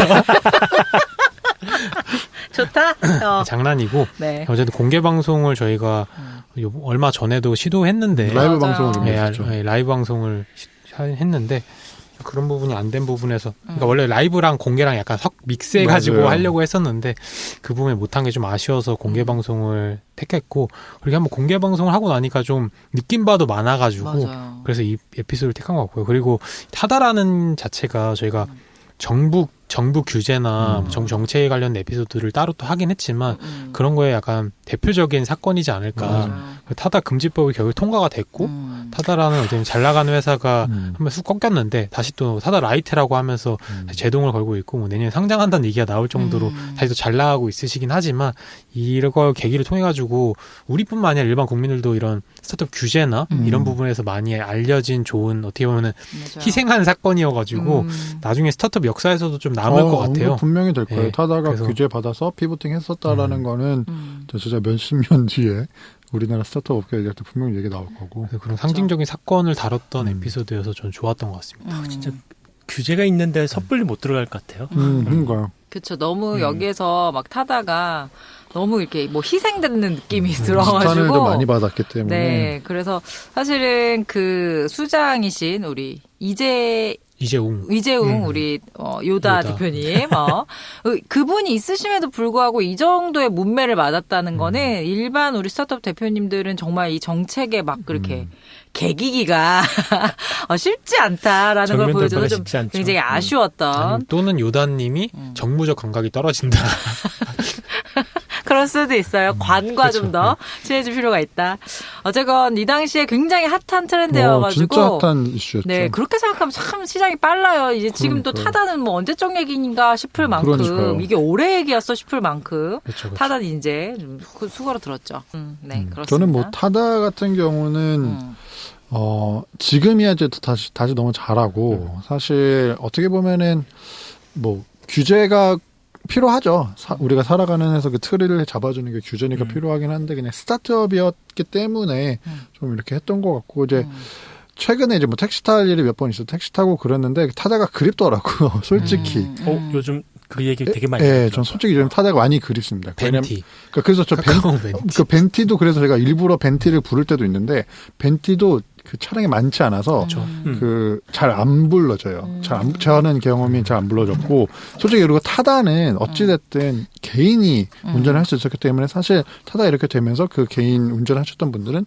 Speaker 1: 좋다.
Speaker 3: 장난이고
Speaker 1: 네.
Speaker 3: 어쨌든 공개 방송을 저희가 얼마 전에도 시도했는데
Speaker 2: 라이브
Speaker 1: 맞아요.
Speaker 2: 방송을 좀
Speaker 3: 네,
Speaker 2: 했었죠.
Speaker 3: 라이브 방송을 했는데 그런 부분이 안 된 부분에서 그러니까 원래 라이브랑 공개랑 약간 믹스해가지고
Speaker 2: 맞아요.
Speaker 3: 하려고 했었는데 그 부분에 못한 게 좀 아쉬워서 공개 방송을 택했고 그리고 한번 공개 방송을 하고 나니까 좀 느낌 봐도 많아가지고
Speaker 1: 맞아요.
Speaker 3: 그래서 이 에피소드를 택한 것 같고요. 그리고 타다라는 자체가 저희가 정부 규제나 정부 정책에 관련된 에피소드를 따로 또 하긴 했지만 그런 거에 약간 대표적인 사건이지 않을까.
Speaker 1: 맞아요.
Speaker 3: 타다 금지법이 결국 통과가 됐고 타다라는 어쨌든 잘 나가는 회사가 한번 쑥 꺾였는데 다시 또 타다 라이트라고 하면서 다시 제동을 걸고 있고 뭐 내년에 상장한다는 얘기가 나올 정도로 다시 또 잘 나가고 있으시긴 하지만 이걸 계기를 통해 가지고 우리뿐만 아니라 일반 국민들도 이런 스타트업 규제나 이런 부분에서 많이 알려진 좋은 어떻게 보면은
Speaker 1: 맞아요.
Speaker 3: 희생하는 사건이어가지고 나중에 스타트업 역사에서도 좀 남을 것 같아요.
Speaker 2: 분명히 될 거예요.
Speaker 3: 네.
Speaker 2: 타다가
Speaker 3: 그래서-
Speaker 2: 규제 받아서 피보팅 했었다라는 거는 저 진짜 몇십 년 뒤에 우리나라 스타트업 업계 얘기할 때 분명히 얘기 나올 거고.
Speaker 3: 그래서 그런 상징적인 사건을 다뤘던 에피소드여서 저는 좋았던 것 같습니다.
Speaker 4: 진짜 규제가 있는데 섣불리 못 들어갈 것 같아요.
Speaker 2: 그러니까요.
Speaker 1: 그쵸. 너무 여기에서 막 타다가 너무 이렇게 뭐 희생되는 느낌이
Speaker 2: 비판을
Speaker 1: 들어가지고.
Speaker 2: 좀 많이 받았기 때문에.
Speaker 1: 네. 그래서 사실은 그 수장이신 우리
Speaker 3: 이재웅.
Speaker 1: 우리 요다 대표님 그분이 있으심에도 불구하고 이 정도의 문매를 맞았다는 거는 일반 우리 스타트업 대표님들은 정말 이 정책에 막 그렇게 개기기가 쉽지 않다라는 걸
Speaker 4: 정면
Speaker 1: 보여줘서
Speaker 4: 돌파가
Speaker 1: 좀
Speaker 4: 쉽지 않죠.
Speaker 1: 굉장히 아쉬웠던
Speaker 3: 또는 요다님이 정무적 감각이 떨어진다.
Speaker 1: 그럴 수도 있어요. 관과 좀 더 친해질 필요가 있다. 어쨌건 이 당시에 굉장히 핫한 트렌드여가지고
Speaker 2: 진짜 핫한 이슈였죠.
Speaker 1: 네, 그렇게 생각하면 참 시장이 빨라요. 이제 지금 또
Speaker 2: 그러니까요.
Speaker 1: 타다는 뭐 언제적 얘기인가 싶을 만큼
Speaker 2: 그러니까요.
Speaker 1: 이게 올해 얘기였어 싶을 만큼
Speaker 3: 그렇죠.
Speaker 1: 타다는 이제 좀 수고로 들었죠. 네, 그렇습니다.
Speaker 2: 저는 뭐 타다 같은 경우는 지금이야 이제 다시 너무 잘하고 사실 어떻게 보면은 뭐 규제가 필요하죠. 우리가 살아가는 해서 그 틀을 잡아주는 게 규제니까 필요하긴 한데 그냥 스타트업이었기 때문에 좀 이렇게 했던 것 같고 이제 최근에 이제 뭐 택시 탈 일이 몇 번 있어 택시 타고 그랬는데 타다가 그립더라고요. 솔직히.
Speaker 4: 요즘 그 얘기 되게 많이
Speaker 2: 예,
Speaker 4: 듣죠.
Speaker 2: 전 솔직히 요즘 타다가 많이 그립습니다.
Speaker 3: 벤티.
Speaker 2: 그래서 저
Speaker 3: 카카오 벤티.
Speaker 2: 그 벤티도 그래서 제가 일부러 벤티를 부를 때도 있는데 벤티도 그 차량이 많지 않아서 그 잘 안 불러져요. 저는 경험이 잘 안 불러졌고 솔직히 그리고 타다는 어찌 됐든 개인이 운전을 할 수 있었기 때문에 사실 타다 이렇게 되면서 그 개인 운전하셨던 분들은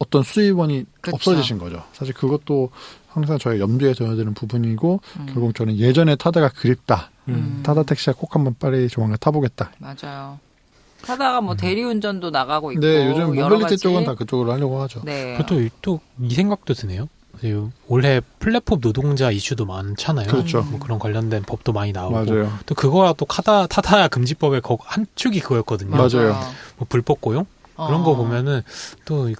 Speaker 2: 어떤 수입원이
Speaker 1: 그쵸.
Speaker 2: 없어지신 거죠. 사실 그것도 항상 저희 염두에 둬야 되는 부분이고 결국 저는 예전에 타다가 그립다. 타다 택시가 꼭 한번 빨리 조만간 타보겠다.
Speaker 1: 맞아요. 하다가 뭐 대리운전도 나가고 있고.
Speaker 2: 네, 요즘
Speaker 1: 여러
Speaker 2: 모빌리티
Speaker 1: 가지.
Speaker 2: 쪽은 다 그쪽으로 하려고 하죠.
Speaker 1: 네.
Speaker 3: 그것도 또 이 생각도 드네요. 올해 플랫폼 노동자 이슈도 많잖아요.
Speaker 2: 그렇죠.
Speaker 3: 뭐 그런 관련된 법도 많이 나오고.
Speaker 2: 맞아요.
Speaker 3: 또 그거와 또 타다 금지법의 한 축이 그거였거든요.
Speaker 2: 맞아요.
Speaker 3: 뭐 불법 고용? 그런 거 보면은 또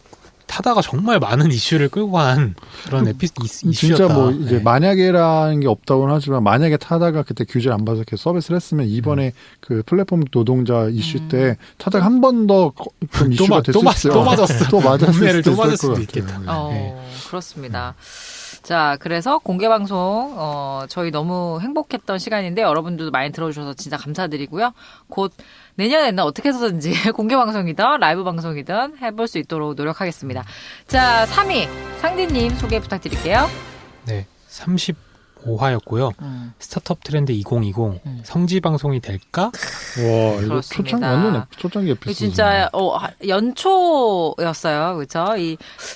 Speaker 3: 타다가 정말 많은 이슈를 끌고 간 그런 이슈였다.
Speaker 2: 진짜 뭐 이제
Speaker 3: 네.
Speaker 2: 만약에라는 게 없다고는 하지만 만약에 타다가 그때 규제를 안 봐서 이렇게 서비스를 했으면 이번에 그 플랫폼 노동자 이슈 때 타다가 한 번 더 좀 이슈가 됐을 수
Speaker 3: 또 맞았어.
Speaker 2: 또 맞았을
Speaker 3: 문매를 또 맞을
Speaker 2: 수도
Speaker 3: 수도
Speaker 2: 있을 것
Speaker 3: 있겠다.
Speaker 2: 같아요. 네.
Speaker 1: 그렇습니다. 자, 그래서 공개방송, 저희 너무 행복했던 시간인데 여러분들도 많이 들어주셔서 진짜 감사드리고요. 곧 내년에는 어떻게 해서든지 공개방송이든 라이브 방송이든 해볼 수 있도록 노력하겠습니다. 자, 3위 상디님 소개 부탁드릴게요.
Speaker 3: 네, 35화였고요. 스타트업 트렌드 2020 성지 방송이 될까?
Speaker 2: 와, 이거
Speaker 1: 그렇습니다.
Speaker 2: 완전 초창기 에피소드.
Speaker 1: 진짜 연초였어요, 그렇죠?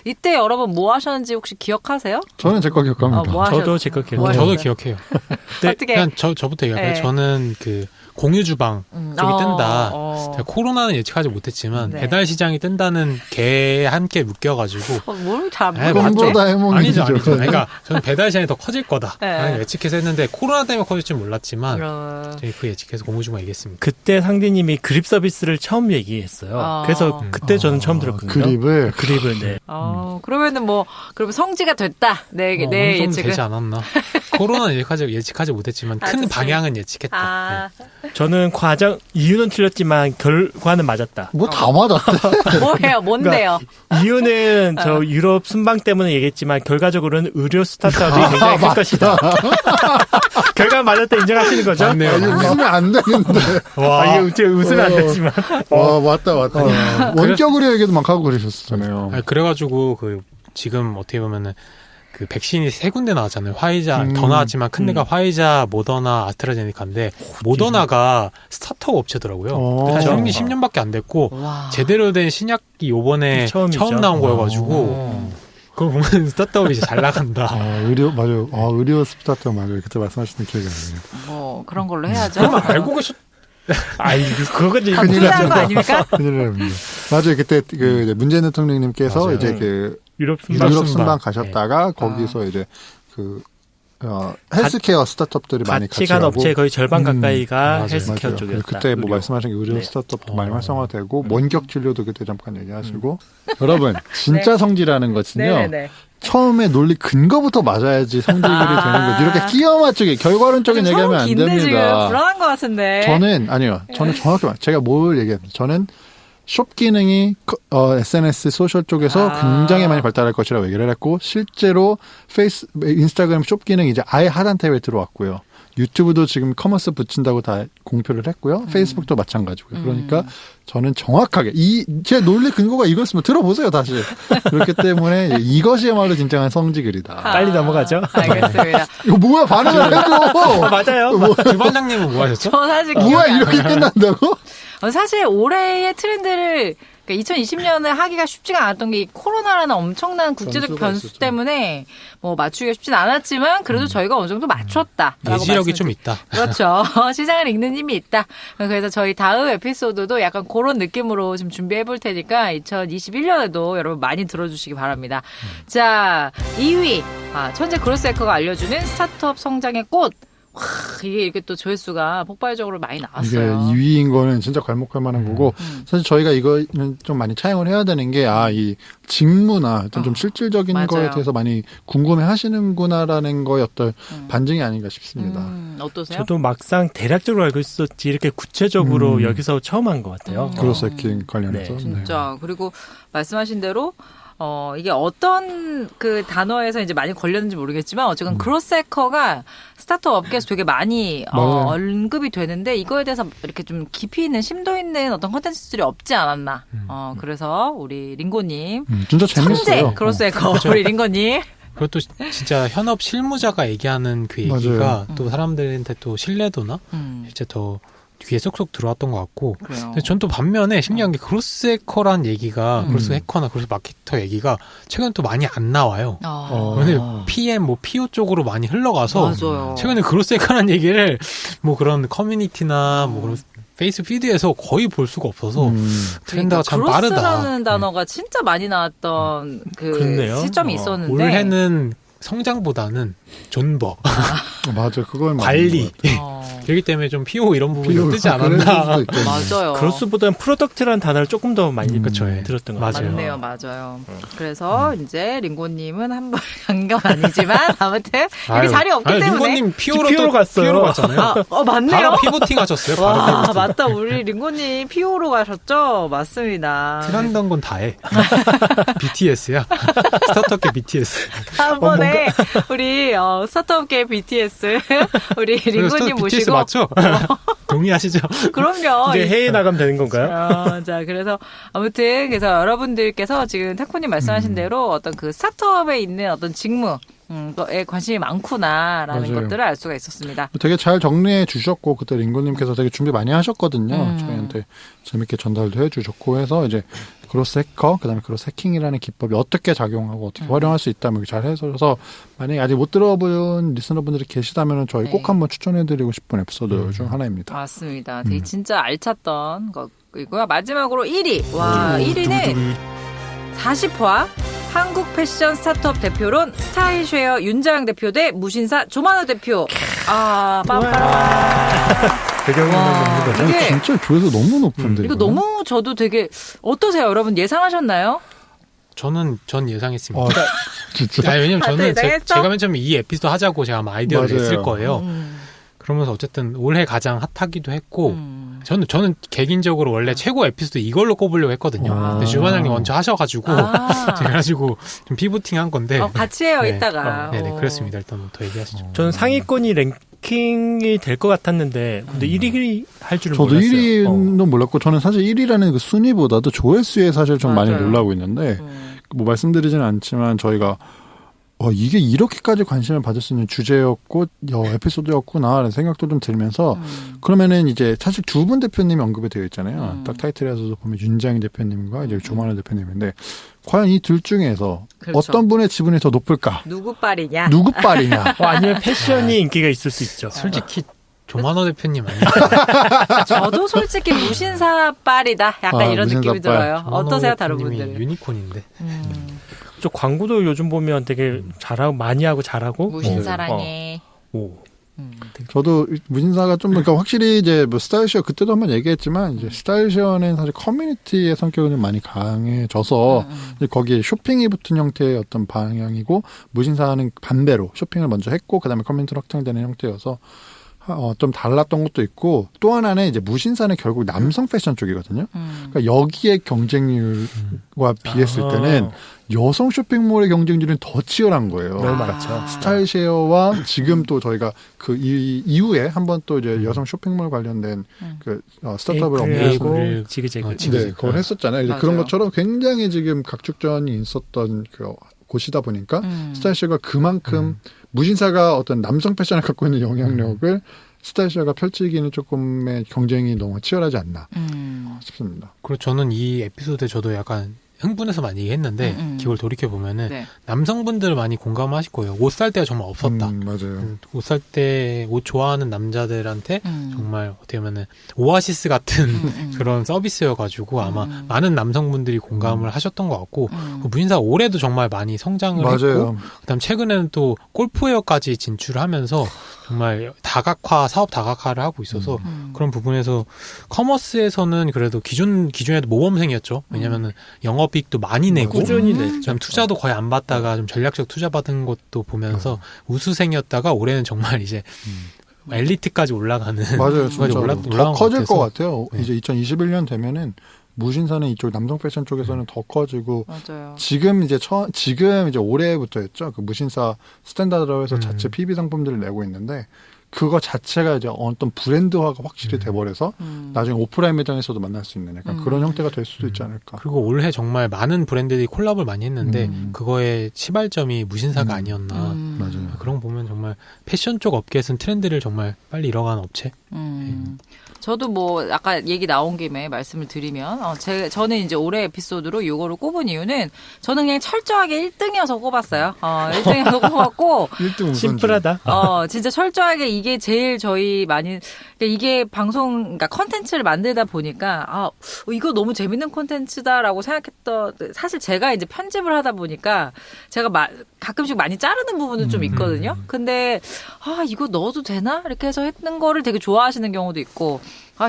Speaker 1: 이때 여러분 뭐 하셨는지 혹시 기억하세요?
Speaker 2: 저는 제 거 기억합니다.
Speaker 1: 뭐
Speaker 4: 저도 제 거
Speaker 1: 뭐
Speaker 4: 기억해요.
Speaker 3: 저도 기억해요.
Speaker 4: 네,
Speaker 1: 어떻게?
Speaker 3: 그냥 저부터 얘기할까요?
Speaker 1: 네.
Speaker 3: 저는 그 공유 주방 쪽이 뜬다. 제가 코로나는 예측하지 못했지만
Speaker 1: 네.
Speaker 3: 배달 시장이 뜬다는 개에 함께 묶여가지고
Speaker 1: 뭘 잘
Speaker 3: 네,
Speaker 1: 모르겠네.
Speaker 2: 꿈보다 해몽이죠.
Speaker 3: 아니죠. 그러니까 저는 배달 시장이 더 커질 거다.
Speaker 1: 네.
Speaker 3: 라는 예측해서 했는데 코로나 때문에 커질 줄 몰랐지만
Speaker 1: 그럼.
Speaker 3: 저희 그 예측해서 공유 주방 얘기했습니다.
Speaker 4: 그때 상디님이 그립 서비스를 처음 얘기했어요. 그래서 그때 저는 처음 들었거든요. 그립을 네.
Speaker 1: 그러면은 그러면 성지가 됐다. 내
Speaker 3: 어느 정도
Speaker 1: 예측은.
Speaker 3: 되지 않았나? 코로나는 예측하지 못했지만 큰
Speaker 1: 좋습니다.
Speaker 3: 방향은 예측했다. 네.
Speaker 4: 저는 이유는 틀렸지만 결과는 맞았다.
Speaker 2: 뭐 다 맞았대.
Speaker 1: 뭐예요? 뭔데요?
Speaker 4: 이유는 저 유럽 순방 때문에 얘기했지만 결과적으로는 의료 스타트업이 굉장히 클 것이다. 결과 맞았다 인정하시는 거죠?
Speaker 3: 맞네요.
Speaker 2: 아니, 웃으면 안 되는데.
Speaker 4: 이게 웃으면 안 되지만.
Speaker 2: 와, 맞다. 원격으로 얘기도 막 하고 그러셨잖아요.
Speaker 3: 아니, 그래가지고 지금 어떻게 보면은 그 백신이 3군데 나왔잖아요. 화이자 더 나왔지만 큰 데가 화이자, 모더나, 아스트라제네카인데 모더나가 스타트업 업체더라고요. 사실 생긴 10년밖에 안 됐고
Speaker 1: 와.
Speaker 3: 제대로 된 신약이 요번에
Speaker 4: 처음이죠.
Speaker 3: 처음 나온 거여가지고 그걸 보면 스타트업이 이제 잘 나간다.
Speaker 2: 맞아요. 의료 스타트업 맞아요. 그때 말씀하시는 기억이 나네요.
Speaker 1: 그런 걸로 해야죠.
Speaker 3: 그러면 알고 계셨.
Speaker 4: 그건 이제
Speaker 1: 큰일 난거 아닙니까?
Speaker 2: 큰일 납니다. 맞아요. 그때 문재인 대통령님께서
Speaker 3: 맞아요.
Speaker 2: 이제
Speaker 4: 유럽
Speaker 2: 유럽
Speaker 4: 순방.
Speaker 2: 순방 가셨다가 거기서 이제 헬스케어 스타트업들이 많이 같이
Speaker 4: 같이 간
Speaker 2: 가고
Speaker 4: 업체 거의 절반 가까이가
Speaker 3: 맞아요.
Speaker 4: 헬스케어
Speaker 2: 맞아요.
Speaker 4: 쪽이었다.
Speaker 2: 그때 뭐
Speaker 4: 의료.
Speaker 2: 말씀하신 의료
Speaker 4: 네.
Speaker 2: 스타트업도 많이 활성화되고 원격 진료도 그때 잠깐 얘기하시고 여러분 진짜 성지라는 것은요.
Speaker 1: 네네네.
Speaker 2: 처음에 논리 근거부터 맞아야지 성질들이 되는 거지. 이렇게 끼워 맞추기, 결과론적인 얘기하면 안
Speaker 1: 긴데 지금
Speaker 2: 됩니다.
Speaker 1: 불안한 것 같은데.
Speaker 2: 저는 정확히 제가 뭘 얘기합니다. 저는 숍 기능이 SNS 소셜 쪽에서 굉장히 많이 발달할 것이라고 얘기를 했고 실제로 인스타그램 숍 기능이 이제 아예 하단 탭에 들어왔고요. 유튜브도 지금 커머스 붙인다고 다 공표를 했고요. 페이스북도 마찬가지고요. 그러니까 저는 정확하게 제 논리 근거가 이거였으면 들어보세요 다시. 그렇기 때문에 이것이야말로 진정한 성지글이다.
Speaker 4: 빨리 넘어가죠.
Speaker 1: 알겠습니다.
Speaker 2: 이거 뭐야 반응을 해줘.
Speaker 4: 맞아요.
Speaker 3: 주반장님은 뭐 하셨죠?
Speaker 1: 저 사실
Speaker 2: 뭐야
Speaker 1: 기억이 안
Speaker 2: 이렇게 끝난다고?
Speaker 1: 사실 올해의 트렌드를 2020년을 하기가 쉽지가 않았던 게 이 코로나라는 엄청난 국제적
Speaker 2: 변수가
Speaker 1: 변수
Speaker 2: 있었죠.
Speaker 1: 때문에 맞추기가 쉽진 않았지만 그래도 저희가 어느 정도 맞췄다.
Speaker 3: 예지력이 좀 있다.
Speaker 1: 그렇죠. 시장을 읽는 힘이 있다. 그래서 저희 다음 에피소드도 약간 그런 느낌으로 좀 준비해 볼 테니까 2021년에도 여러분 많이 들어주시기 바랍니다. 자, 2위. 천재 그로스해커가 알려주는 스타트업 성장의 꽃. 와, 이게 이렇게 또 조회수가 폭발적으로 많이
Speaker 2: 이게
Speaker 1: 나왔어요.
Speaker 2: 2위인 거는 진짜 괄목할 만한 거고 사실 저희가 이거는 좀 많이 차용을 해야 되는 게 이 직무나 어떤 좀 실질적인
Speaker 1: 맞아요.
Speaker 2: 거에 대해서 많이 궁금해 하시는구나라는 거의 어떤 반증이 아닌가 싶습니다.
Speaker 1: 어떠세요?
Speaker 4: 저도 막상 대략적으로 알고 있었지 이렇게 구체적으로 여기서 처음 한 것 같아요.
Speaker 2: 그로스해킹 관련해서.
Speaker 4: 네,
Speaker 1: 진짜. 그리고 말씀하신 대로 이게 어떤 그 단어에서 이제 많이 걸렸는지 모르겠지만 어쨌건 그로스해커가 스타트업 업계에서 되게 많이 언급이 되는데 이거에 대해서 이렇게 좀 깊이 있는 심도 있는 어떤 콘텐츠들이 없지 않았나. 그래서 우리 링고님
Speaker 2: 진짜
Speaker 1: 천재
Speaker 2: 재밌어요.
Speaker 1: 그로스해커 우리 링고님.
Speaker 3: 그것도 진짜 현업 실무자가 얘기하는 그 얘기가
Speaker 2: 맞아요.
Speaker 3: 또 사람들한테 또 신뢰도나 실제 더 귀에 쏙쏙 들어왔던 것 같고
Speaker 1: 그래요.
Speaker 3: 근데 전 또 반면에 신기한 게 크로스 해커란 얘기가 크로스 해커나 크로스 마케터 얘기가 최근 또 많이 안 나와요. 근데 PM PO 쪽으로 많이 흘러가서
Speaker 1: 맞아요.
Speaker 3: 최근에 크로스 해커란 얘기를 뭐 그런 커뮤니티나 뭐 그런 페이스 피드에서 거의 볼 수가 없어서 트렌드가 참 빠르다.
Speaker 1: 크로스라는 단어가 진짜 많이 나왔던 그
Speaker 4: 그렇네요.
Speaker 1: 시점이 있었는데
Speaker 3: 올해는 성장보다는 존버,
Speaker 2: 맞아, 그걸
Speaker 3: 관리.
Speaker 1: 어,
Speaker 3: 그렇기 때문에 좀 PO 이런 부분이
Speaker 2: 비율
Speaker 3: 뜨지 않았나.
Speaker 1: 맞아요.
Speaker 4: 크로스보다는 프로덕트라는 단어를 조금 더 많이
Speaker 3: 그쵸, 예.
Speaker 4: 들었던 것
Speaker 3: 맞아요.
Speaker 4: 같아요.
Speaker 1: 맞네요. 그래서 이제 링고님은 한 번 간 건 아니지만 아무튼 여기
Speaker 3: 아유,
Speaker 1: 자리 없기
Speaker 3: 아니,
Speaker 1: 때문에
Speaker 3: 링고님 PO로
Speaker 4: PO 로 갔어요.
Speaker 3: PO로 갔잖아요.
Speaker 1: 맞네요.
Speaker 3: 바로 피보팅 하셨어요. 바로
Speaker 1: 와,
Speaker 3: 피보팅.
Speaker 1: 맞다. 우리 링고님 PO로 가셨죠? 맞습니다.
Speaker 3: 트렌드한 건 다 해. BTS야. 스타트업계 BTS.
Speaker 1: 다음번에 우리 스타트업계 BTS 우리 링고님
Speaker 3: BTS
Speaker 1: 모시고
Speaker 3: 맞죠? 동의하시죠?
Speaker 1: 그럼요.
Speaker 4: 이제 해외 나가면 되는 건가요?
Speaker 1: 자, 그래서 아무튼 그래서 여러분들께서 지금 타코님 말씀하신 대로 어떤 그 스타트업에 있는 어떤 직무 에 관심이 많구나라는
Speaker 2: 맞아요.
Speaker 1: 것들을 알 수가 있었습니다.
Speaker 2: 되게 잘 정리해 주셨고 그때 링고님께서 되게 준비 많이 하셨거든요.
Speaker 1: 음.
Speaker 2: 저희한테 재밌게 전달도 해주셨고 해서 이제 그로스 해커 그다음에 그로스 해킹이라는 기법이 어떻게 작용하고 어떻게 활용할 수 있다 뭐 잘 해서 만약에 아직 못 들어본 리스너분들이 계시다면 저희
Speaker 1: 네.
Speaker 2: 꼭 한번 추천해드리고 싶은 에피소드 중 하나입니다.
Speaker 1: 맞습니다. 되게 진짜 알찼던 거이고요. 마지막으로 1위. 와, 1위는 40화 한국 패션 스타트업 대표론 스타일쉐어 윤자영 대표 대 무신사 조만호 대표.
Speaker 4: 배경이
Speaker 1: 와,
Speaker 4: 있는 거죠?
Speaker 1: 이게
Speaker 2: 진짜 조회수 너무 높은데
Speaker 1: 이거
Speaker 2: 이거는?
Speaker 1: 너무 저도 되게 어떠세요, 여러분? 예상하셨나요?
Speaker 3: 전 예상했습니다.
Speaker 2: 진짜
Speaker 3: 아니, 왜냐면 저는
Speaker 1: 예상했어?
Speaker 3: 제가 맨 처음에 이 에피소드 하자고 제가 아마 아이디어를
Speaker 2: 맞아요.
Speaker 3: 냈을 거예요.
Speaker 1: 음.
Speaker 3: 그러면서 어쨌든 올해 가장 핫하기도 했고 저는 개인적으로 원래 최고 에피소드 이걸로 꼽으려고 했거든요.
Speaker 1: 아.
Speaker 3: 근데 주반장님 먼저 하셔가지고
Speaker 1: 아.
Speaker 3: 제가 가지고 좀 피부팅 한 건데.
Speaker 1: 같이 해요,
Speaker 3: 네.
Speaker 1: 이따가.
Speaker 3: 네네 그렇습니다. 일단 더 얘기하시죠.
Speaker 4: 전 상위권이 랭킹이 될 것 같았는데 근데 1위 할 줄은
Speaker 2: 저도
Speaker 4: 몰랐어요.
Speaker 2: 1위는 몰랐고 저는 사실 1위라는 그 순위보다도 조회수에 사실 좀 많이
Speaker 1: 맞아요.
Speaker 2: 놀라고 있는데 뭐 말씀드리지는 않지만 저희가 이게 이렇게까지 관심을 받을 수 있는 주제였고 에피소드였구나라는 생각도 좀 들면서 그러면은 이제 사실 두 분 대표님이 언급이 되어 있잖아요. 딱 타이틀에서도 보면 윤장희 대표님과 이제 조만호 대표님인데 과연 이 둘 중에서
Speaker 1: 그렇죠.
Speaker 2: 어떤 분의 지분이 더 높을까?
Speaker 1: 누구 빨이냐?
Speaker 2: 누구 빨이냐?
Speaker 4: 아니면 패션이 인기가 있을 수 있죠.
Speaker 3: 솔직히 조만호 대표님 아니에요?
Speaker 1: 저도 솔직히 무신사 빨이다. 약간 이런
Speaker 2: 무신사
Speaker 1: 느낌이
Speaker 2: 빨.
Speaker 1: 들어요. 어떠세요,
Speaker 3: 조만호
Speaker 1: 다른
Speaker 3: 대표님이
Speaker 1: 분들은?
Speaker 3: 유니콘인데.
Speaker 4: 저 광고도 요즘 보면 되게 잘하고 많이 하고 잘하고
Speaker 1: 무신사랑해.
Speaker 4: 오.
Speaker 2: 저도 무신사가 좀 그러니까 확실히 이제 뭐 스타일쉐어 그때도 한번 얘기했지만 이제 스타일쉐어는 사실 커뮤니티의 성격이 좀 많이 강해져서 이제 거기에 쇼핑이 붙은 형태의 어떤 방향이고 무신사는 반대로 쇼핑을 먼저 했고 그다음에 커뮤니티로 확장되는 형태여서 좀 달랐던 것도 있고 또 하나는 이제 무신사는 결국 남성 패션 쪽이거든요. 그러니까 여기에 경쟁률과 비했을 때는 여성 쇼핑몰의 경쟁률은 더 치열한 거예요.
Speaker 4: 너무 많죠.
Speaker 2: 스타일쉐어와 지금 또 저희가 그 이후에 한번 또 이제 여성 쇼핑몰 관련된 그 스타트업을 업무하고
Speaker 4: 에이프릴하고 지그재그.
Speaker 2: 네, 그걸 했었잖아요. 이제
Speaker 1: 맞아요.
Speaker 2: 그런 것처럼 굉장히 지금 각축전이 있었던 그 곳이다 보니까 스타일쉐어가 그만큼 무신사가 어떤 남성 패션을 갖고 있는 영향력을 스타일쉐어가 펼치기는 조금의 경쟁이 너무 치열하지 않나 싶습니다.
Speaker 3: 그리고 저는 이 에피소드에 저도 약간 흥분해서 많이 얘기했는데 기억을 돌이켜 보면은
Speaker 1: 네.
Speaker 3: 남성분들 많이 공감하실 거예요. 옷 살 때가 정말 없었다.
Speaker 2: 맞아요.
Speaker 3: 옷 살 때 옷 좋아하는 남자들한테 정말 어떻게 보면은 오아시스 같은 그런 서비스여가지고 아마 많은 남성분들이 공감을 하셨던 것 같고 그 무신사 올해도 정말 많이 성장을 했고
Speaker 2: 맞아요.
Speaker 3: 그다음 최근에는 또 골프웨어까지 진출하면서 정말 사업 다각화를 하고 있어서 그런 부분에서 커머스에서는 그래도 기존에도 모범생이었죠. 왜냐면은 영업이익도 많이 내고
Speaker 4: 꾸준히 냈죠.
Speaker 3: 좀 투자도 거의 안 받다가 좀 전략적 투자 받은 것도 보면서 우수생이었다가 올해는 정말 이제 엘리트까지 올라가는
Speaker 2: 맞아요.
Speaker 3: 수가
Speaker 2: 진짜
Speaker 3: 올라간
Speaker 2: 더 커질
Speaker 3: 같아서.
Speaker 2: 것 같아요.
Speaker 3: 네.
Speaker 2: 이제 2021년 되면은 무신사는 이쪽 남성 패션 쪽에서는 더 커지고
Speaker 1: 맞아요.
Speaker 2: 지금 이제 올해부터였죠. 그 무신사 스탠다드라고 해서 자체 PB 상품들을 내고 있는데 그거 자체가 이제 어떤 브랜드화가 확실히 돼버려서 나중에 오프라인 매장에서도 만날 수 있는 약간 그런 형태가 될 수도 있지 않을까.
Speaker 3: 그리고 올해 정말 많은 브랜드들이 콜라보를 많이 했는데 그거의 시발점이 무신사가 아니었나.
Speaker 2: 맞아요.
Speaker 3: 그런 거 보면 정말 패션 쪽 업계에서는 트렌드를 정말 빨리 이뤄가는 업체.
Speaker 1: 저도 뭐 아까 얘기 나온 김에 말씀을 드리면 저는 이제 올해 에피소드로 요거를 꼽은 이유는 저는 그냥 철저하게 1등이어서 꼽았어요. 1등이어서 꼽았고
Speaker 2: 1등 우선주.
Speaker 4: 심플하다.
Speaker 1: 진짜 철저하게 이게 제일 저희 많이 이게 방송 그러니까 컨텐츠를 만들다 보니까 이거 너무 재밌는 콘텐츠다라고 생각했던 사실 제가 이제 편집을 하다 보니까 제가 가끔씩 많이 자르는 부분도 좀 있거든요. 근데 이거 넣어도 되나? 이렇게 해서 했는 거를 되게 좋아하시는 경우도 있고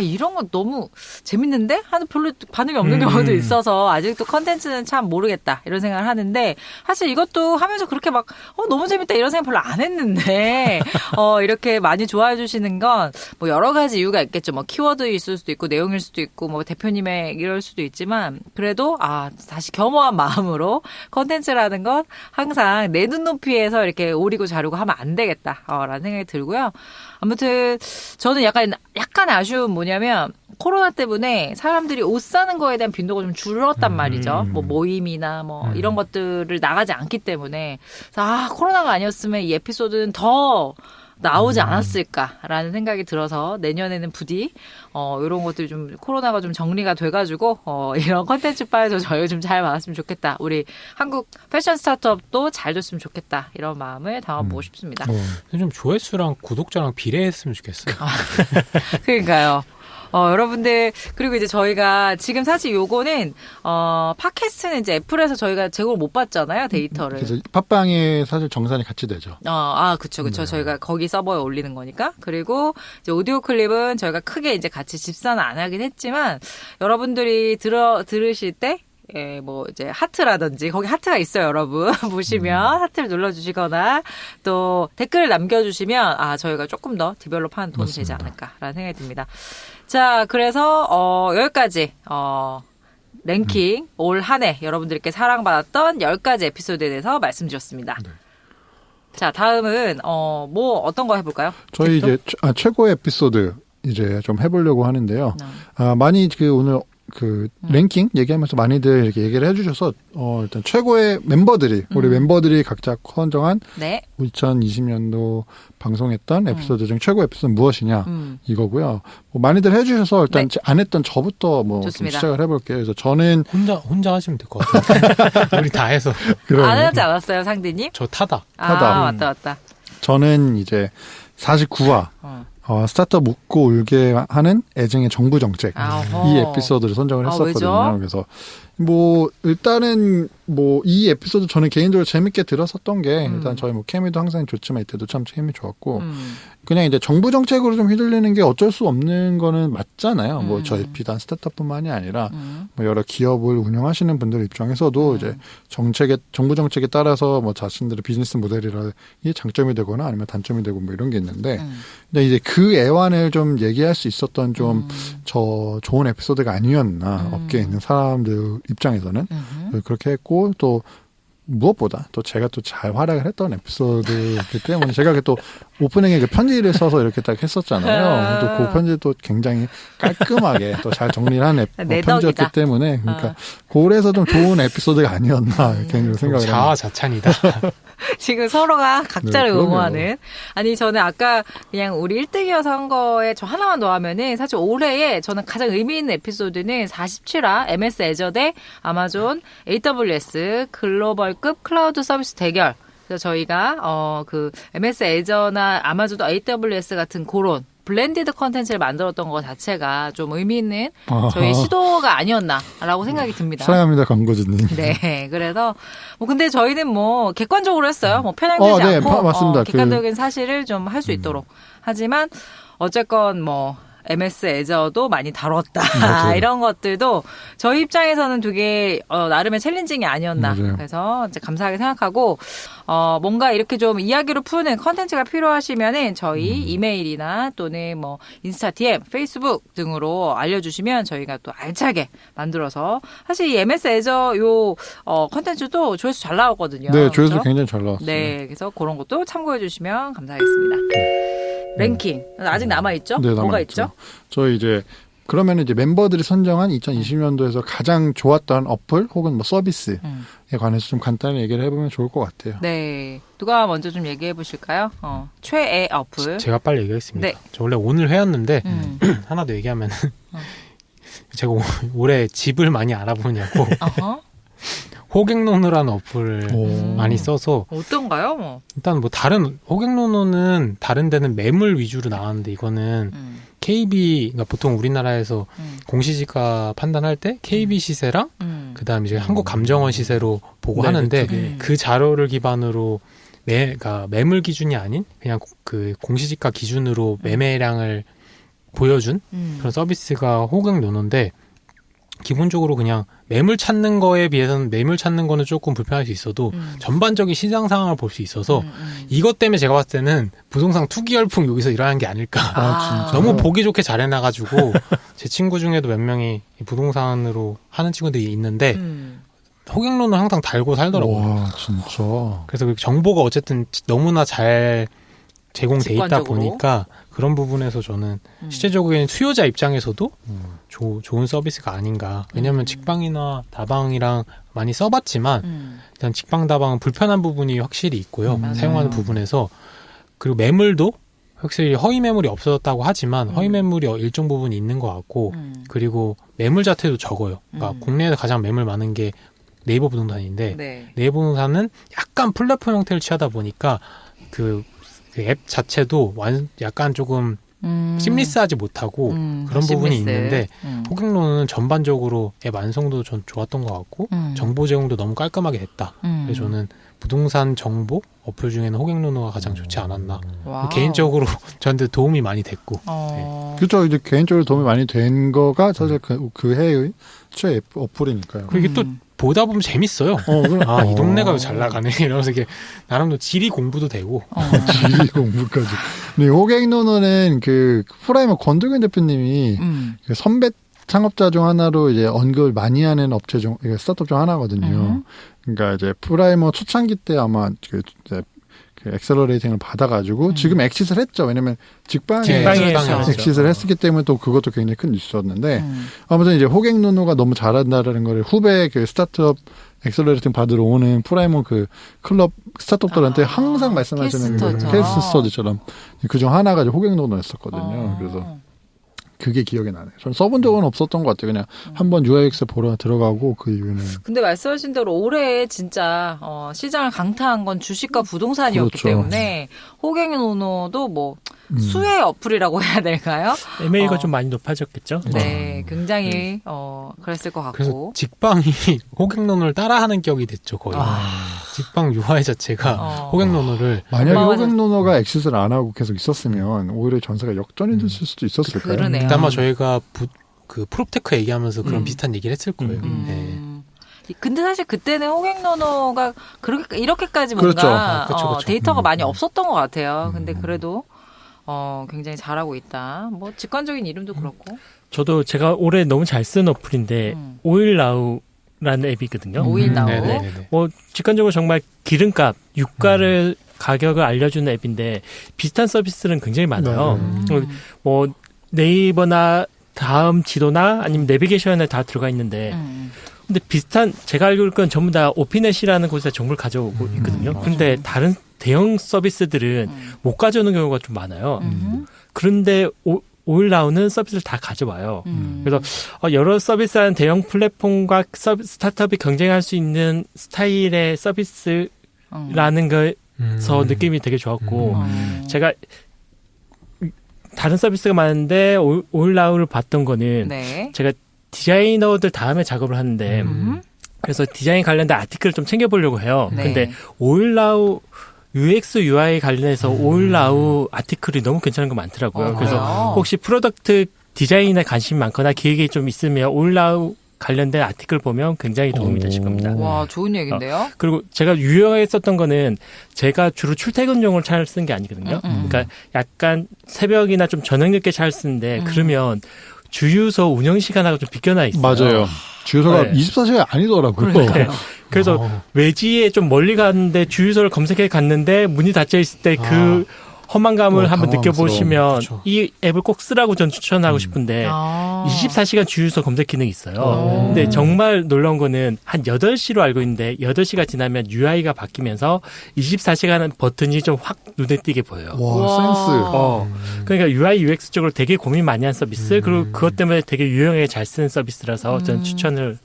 Speaker 1: 이런 건 너무 재밌는데? 하는 별로 반응이 없는 경우도 있어서 아직도 컨텐츠는 참 모르겠다 이런 생각을 하는데 사실 이것도 하면서 그렇게 막 너무 재밌다 이런 생각 별로 안 했는데 이렇게 많이 좋아해 주시는 건 뭐 여러 가지 이유가 있겠죠. 뭐 키워드일 수도 있고 내용일 수도 있고 뭐 대표님의 이럴 수도 있지만 그래도 다시 겸허한 마음으로 컨텐츠라는 건 항상 내 눈높이에서 이렇게 오리고 자르고 하면 안 되겠다라는 생각이 들고요. 아무튼 저는 약간 아쉬운 뭐냐면 코로나 때문에 사람들이 옷 사는 거에 대한 빈도가 좀 줄었단 말이죠. 뭐 모임이나 뭐 이런 것들을 나가지 않기 때문에 코로나가 아니었으면 이 에피소드는 더 나오지 않았을까라는 생각이 들어서 내년에는 부디 이런 것들이 좀 코로나가 좀 정리가 돼가지고 이런 컨텐츠바에서 저희 좀 잘 받았으면 좋겠다. 우리 한국 패션 스타트업도 잘 됐으면 좋겠다. 이런 마음을 담아보고 싶습니다.
Speaker 3: 좀 조회수랑 구독자랑 비례했으면 좋겠어요.
Speaker 1: 그러니까요. 여러분들, 그리고 이제 저희가 지금 사실 요거는, 팟캐스트는 이제 애플에서 저희가 제공을 못 받잖아요, 데이터를.
Speaker 2: 그래서 팟빵에 사실 정산이 같이 되죠.
Speaker 1: 그쵸.
Speaker 2: 네.
Speaker 1: 저희가 거기 서버에 올리는 거니까. 그리고 이제 오디오 클립은 저희가 크게 이제 같이 집산은 안 하긴 했지만, 여러분들이 들으실 때, 뭐, 이제, 하트라든지, 거기 하트가 있어요, 여러분. 보시면, 하트를 눌러주시거나, 또, 댓글을 남겨주시면, 저희가 조금 더 디벨롭하는 도움이 되지 않을까라는 생각이 듭니다. 자, 그래서, 여기까지, 랭킹, 올 한 해 여러분들께 사랑받았던 10가지 에피소드에 대해서 말씀드렸습니다.
Speaker 2: 네.
Speaker 1: 자, 다음은, 뭐, 어떤 거 해볼까요?
Speaker 2: 저희 이제, 최고의 에피소드 이제 좀 해보려고 하는데요. 많이 오늘 랭킹 얘기하면서 많이들 이렇게 얘기를 해주셔서, 일단 최고의 멤버들이, 우리 멤버들이 각자 선정한
Speaker 1: 네.
Speaker 2: 2020년도 방송했던 에피소드 중 최고 에피소드는 무엇이냐, 이거고요. 뭐 많이들 해주셔서 일단 안 했던 저부터 좀 시작을 해볼게요. 그래서 저는.
Speaker 3: 혼자 하시면 될 것 같아요. 우리 다 해서.
Speaker 1: 안 하지 않았어요, 상디님?
Speaker 3: 저 타다.
Speaker 1: 맞다.
Speaker 2: 저는 이제 49화. 스타트업 웃고 울게 하는 애증의 정부 정책 이 에피소드를 선정을 했었거든요. 그래서 뭐 일단은 뭐 이 에피소드 저는 개인적으로 재밌게 들었었던 게 일단 저희 뭐 케미도 항상 좋지만 이때도 참 케미 좋았고 그냥 이제 정부 정책으로 좀 휘둘리는 게 어쩔 수 없는 거는 맞잖아요. 뭐 저희 비단 스타트업뿐만이 아니라 뭐 여러 기업을 운영하시는 분들 입장에서도 이제 정부 정책에 따라서 뭐 자신들의 비즈니스 모델이라 이 장점이 되거나 아니면 단점이 되고 뭐 이런 게 있는데 근데 이제 그 애환을 좀 얘기할 수 있었던 좀 저 좋은 에피소드가 아니었나 업계에 있는 사람들 입장에서는 그렇게 했고 또 무엇보다 또 제가 또 잘 활약을 했던 에피소드이기 때문에 제가 또 오프닝에 그 편지를 써서 이렇게 딱 했었잖아요. 또 그 편지도 굉장히 깔끔하게 또 잘 정리를 한 편지였기 때문에 그러니까 그래서 좀 좋은 에피소드가 아니었나 이렇게 생각을 합니다.
Speaker 3: 자아자찬이다.
Speaker 1: 지금 서로가 각자를 옹호하는. 아니 저는 아까 그냥 우리 1등이어서 한 거에 저 하나만 더 하면은 사실 올해에 저는 가장 의미 있는 에피소드는 47화 MS 애저 대 아마존 AWS 글로벌급 클라우드 서비스 대결. 그래서 저희가 그 MS 애저나 아마존 AWS 같은 그런 블렌디드 컨텐츠를 만들었던 것 자체가 좀 의미 있는 저희 시도가 아니었나라고 생각이 듭니다.
Speaker 2: 사랑합니다, 광고주님.
Speaker 1: 네, 그래서 뭐 근데 저희는 뭐 객관적으로 했어요. 뭐 편향되지 않고
Speaker 2: 맞습니다.
Speaker 1: 객관적인 사실을 좀 할 수 있도록. 하지만 어쨌건 뭐 MS 애저도 많이 다뤘다. 이런 것들도 저희 입장에서는 되게 나름의 챌린징이 아니었나.
Speaker 2: 맞아요.
Speaker 1: 그래서 이제 감사하게 생각하고 뭔가 이렇게 좀 이야기로 푸는 컨텐츠가 필요하시면은 저희 이메일이나 또는 뭐 인스타 DM, 페이스북 등으로 알려주시면 저희가 또 알차게 만들어서 사실 이 MS 애저 요 컨텐츠도 조회수 잘 나왔거든요.
Speaker 2: 네, 조회수
Speaker 1: 그렇죠?
Speaker 2: 굉장히 잘 나왔어요.
Speaker 1: 네, 그래서 그런 것도 참고해 주시면 감사하겠습니다. 랭킹 아직 남아 있죠?
Speaker 2: 네,
Speaker 1: 뭐가 있죠?
Speaker 2: 저희 이제 그러면 이제 멤버들이 선정한 2020년도에서 가장 좋았던 어플 혹은 뭐 서비스에 관해서 좀 간단히 얘기를 해보면 좋을 것 같아요.
Speaker 1: 네. 누가 먼저 좀 얘기해 보실까요? 최애 어플.
Speaker 3: 제가 빨리 얘기하겠습니다.
Speaker 1: 네.
Speaker 3: 저 원래 오늘 회였는데 하나 더 얘기하면 제가 올해 집을 많이 알아보냐고 호갱노노라는 어플을 많이 써서
Speaker 1: 어떤가요? 뭐.
Speaker 3: 일단 뭐 다른 호갱노노는 다른 데는 매물 위주로 나왔는데 이거는 KB 그러니까 보통 우리나라에서 공시지가 판단할 때 KB 시세랑 그다음에 이제 한국감정원 시세로 보고 하는데 그 자료를 기반으로 그러니까 매물 기준이 아닌 그냥 그 공시지가 기준으로 매매량을 보여준 그런 서비스가 호갱노노인데 기본적으로 그냥 매물 찾는 거에 비해서는 매물 찾는 거는 조금 불편할 수 있어도 전반적인 시장 상황을 볼 수 있어서 이것 때문에 제가 봤을 때는 부동산 투기 열풍 여기서 일어나는 게 아닐까.
Speaker 2: 진짜?
Speaker 3: 너무 보기 좋게 잘 해놔가지고 제 친구 중에도 몇 명이 부동산으로 하는 친구들이 있는데 호갱론을 항상 달고 살더라고요.
Speaker 2: 와, 진짜.
Speaker 3: 그래서 그 정보가 어쨌든 너무나 잘 제공돼 있다
Speaker 1: 직관적으로.
Speaker 3: 보니까 그런 부분에서 저는 실제적인 수요자 입장에서도 좋은 서비스가 아닌가. 왜냐하면 직방이나 다방이랑 많이 써봤지만 일단 직방 다방은 불편한 부분이 확실히 있고요. 사용하는 부분에서 그리고 매물도 확실히 허위 매물이 없어졌다고 하지만 허위 매물이 일정 부분 있는 것 같고 그리고 매물 자체도 적어요. 그러니까 국내에서 가장 매물 많은 게 네이버 부동산인데
Speaker 1: 네.
Speaker 3: 네이버 부동산은 약간 플랫폼 형태를 취하다 보니까 그 앱 자체도 약간 조금 심리스하지 못하고 그런 부분이
Speaker 1: 심리스.
Speaker 3: 있는데 호갱론은 전반적으로 앱 완성도 전 좋았던 것 같고 정보 제공도 너무 깔끔하게 됐다. 그래서 저는 부동산 정보 어플 중에는 호갱론호가 가장 좋지 않았나.
Speaker 1: 와우.
Speaker 3: 개인적으로 저한테 도움이 많이 됐고.
Speaker 2: 그렇죠. 이제 개인적으로 도움이 많이 된 거가 사실 그 해의 최애 어플이니까요.
Speaker 3: 그게 또 보다 보면 재밌어요. 아, 이 동네가 왜 잘 나가네. 이러면서 이게 나름대로 지리 공부도 되고.
Speaker 2: 지리 공부까지. 근데 호갱노노는 그 프라이머 권도균 대표님이 그 선배 창업자 중 하나로 이제 언급을 많이 하는 업체 중, 스타트업 중 하나거든요. 그러니까 이제 프라이머 초창기 때 아마 그 엑셀러레이팅을 받아가지고 지금 엑시스를 했죠. 왜냐면 직방에 엑시스를 했기 때문에 또 그것도 굉장히 큰 뉴스였는데 아무튼 이제 호갱노노가 너무 잘한다라는 걸 후배 그 스타트업 엑셀러레이팅 받으러 오는 프라이머 그 클럽 스타트업들한테 항상 말씀하시는 케이스 스터디처럼 그중 하나가 이제 호갱노노였었거든요. 그래서 그게 기억이 나네요. 저는 써본 적은 없었던 것 같아요. 그냥 한번 UIX 보러 들어가고 그 이유는.
Speaker 1: 근데 말씀하신 대로 올해 진짜 시장을 강타한 건 주식과 부동산이었기
Speaker 2: 그렇죠.
Speaker 1: 때문에 호갱노노도 뭐 수혜 어플이라고 해야 될까요?
Speaker 4: MA가 좀 많이 높아졌겠죠?
Speaker 1: 네, 굉장히 그랬을 것
Speaker 3: 그래서
Speaker 1: 같고.
Speaker 3: 직방이 호갱론을 따라하는 격이 됐죠, 거의. 직방 UI 자체가 호갱론을
Speaker 2: 만약에
Speaker 1: 맞아.
Speaker 2: 호갱노노가 엑시스를 안 하고 계속 있었으면 오히려 전세가 역전이 됐을 수도 있었을까요?
Speaker 1: 그러네요.
Speaker 3: 그때 아마 저희가 그 프롭테크 얘기하면서 그런 비슷한 얘기를 했을 거예요. 네.
Speaker 1: 근데 사실 그때는 호갱노노가 이렇게까지
Speaker 2: 그렇죠.
Speaker 1: 뭔가
Speaker 3: 그렇죠.
Speaker 1: 데이터가 많이 없었던 것 같아요. 근데 그래도 굉장히 잘하고 있다. 뭐 직관적인 이름도 그렇고.
Speaker 4: 저도 제가 올해 너무 잘 쓴 어플인데 오일나우라는 앱이거든요.
Speaker 1: 오일나우.
Speaker 4: 뭐 직관적으로 정말 기름값, 유가를 가격을 알려주는 앱인데 비슷한 서비스는 굉장히 많아요. 뭐 네이버나 다음 지도나 아니면 내비게이션에 다 들어가 있는데 근데 비슷한 제가 알고 있는 건 전부 다 오피넷이라는 곳에서 정보를 가져오고 있거든요. 근데 다른 대형 서비스들은 못 가져오는 경우가 좀 많아요. 그런데 오일나우는 서비스를 다 가져와요. 그래서 여러 서비스하는 대형 플랫폼과 스타트업이 경쟁할 수 있는 스타일의 서비스라는 거에서 느낌이 되게 좋았고 제가 다른 서비스가 많은데 오일나우를 봤던 거는
Speaker 1: 네.
Speaker 4: 제가 디자이너들 다음에 작업을 하는데 그래서 디자인 관련된 아티클을 좀 챙겨보려고 해요.
Speaker 1: 네.
Speaker 4: 근데 오일나우 UX, UI 관련해서 오일나우 아티클이 너무 괜찮은 거 많더라고요. 그래서 혹시 프로덕트 디자인에 관심 많거나 기획이 좀 있으면 오일나우 관련된 아티클 보면 굉장히 도움이 되실 겁니다.
Speaker 1: 와, 좋은 얘기인데요.
Speaker 4: 그리고 제가 유용하게 썼던 거는 제가 주로 출퇴근용을 잘 쓴 게 아니거든요. 그러니까 약간 새벽이나 좀 저녁 늦게 잘 쓰는데 그러면 주유소 운영 시간하고 좀 비껴나 있어요.
Speaker 2: 맞아요. 주유소가
Speaker 4: 네.
Speaker 2: 24시간 아니더라고요.
Speaker 4: 그래서 외지에 좀 멀리 갔는데 주유소를 검색해 갔는데 문이 닫혀 있을 때 그 허망감을 한번 느껴보시면
Speaker 3: 그렇죠.
Speaker 4: 이 앱을 꼭 쓰라고 전 추천하고 싶은데 24시간 주유소 검색 기능이 있어요. 근데 정말 놀라운 거는 한 8시로 알고 있는데 8시가 지나면 UI가 바뀌면서 24시간 버튼이 좀 확 눈에 띄게 보여요.
Speaker 2: 와,
Speaker 4: 그러니까 UI UX 쪽으로 되게 고민 많이 한 서비스 그리고 그것 때문에 되게 유용하게 잘 쓰는 서비스라서 저는 추천을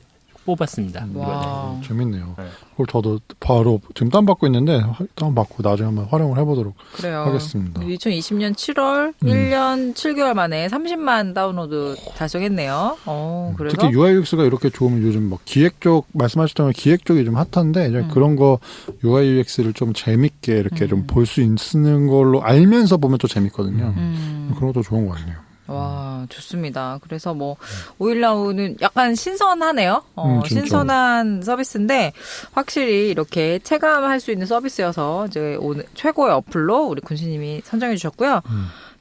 Speaker 4: 뽑았습니다.
Speaker 1: 와.
Speaker 2: 재밌네요.
Speaker 4: 네.
Speaker 2: 그걸 저도 바로 지금 다운받고 있는데 다운받고 나중에 한번 활용을 해보도록
Speaker 1: 그래요.
Speaker 2: 하겠습니다.
Speaker 1: 2020년 7월 1년 7개월 만에 30만 다운로드 달성했네요. 그래서
Speaker 2: 특히 UI UX가 이렇게 좋으면 요즘 뭐 기획 쪽 말씀하셨던 기획 쪽이 좀 핫한데 이제 그런 거 UI UX를 좀 재밌게 이렇게 좀 볼 수 있는 걸로 알면서 보면 또 재밌거든요. 그런 것도 좋은 것 같네요.
Speaker 1: 와, 좋습니다. 그래서 뭐, 오일나우는 약간 신선하네요.
Speaker 2: 진짜.
Speaker 1: 신선한 서비스인데, 확실히 이렇게 체감할 수 있는 서비스여서, 이제 오늘 최고의 어플로 우리 군수님이 선정해 주셨고요.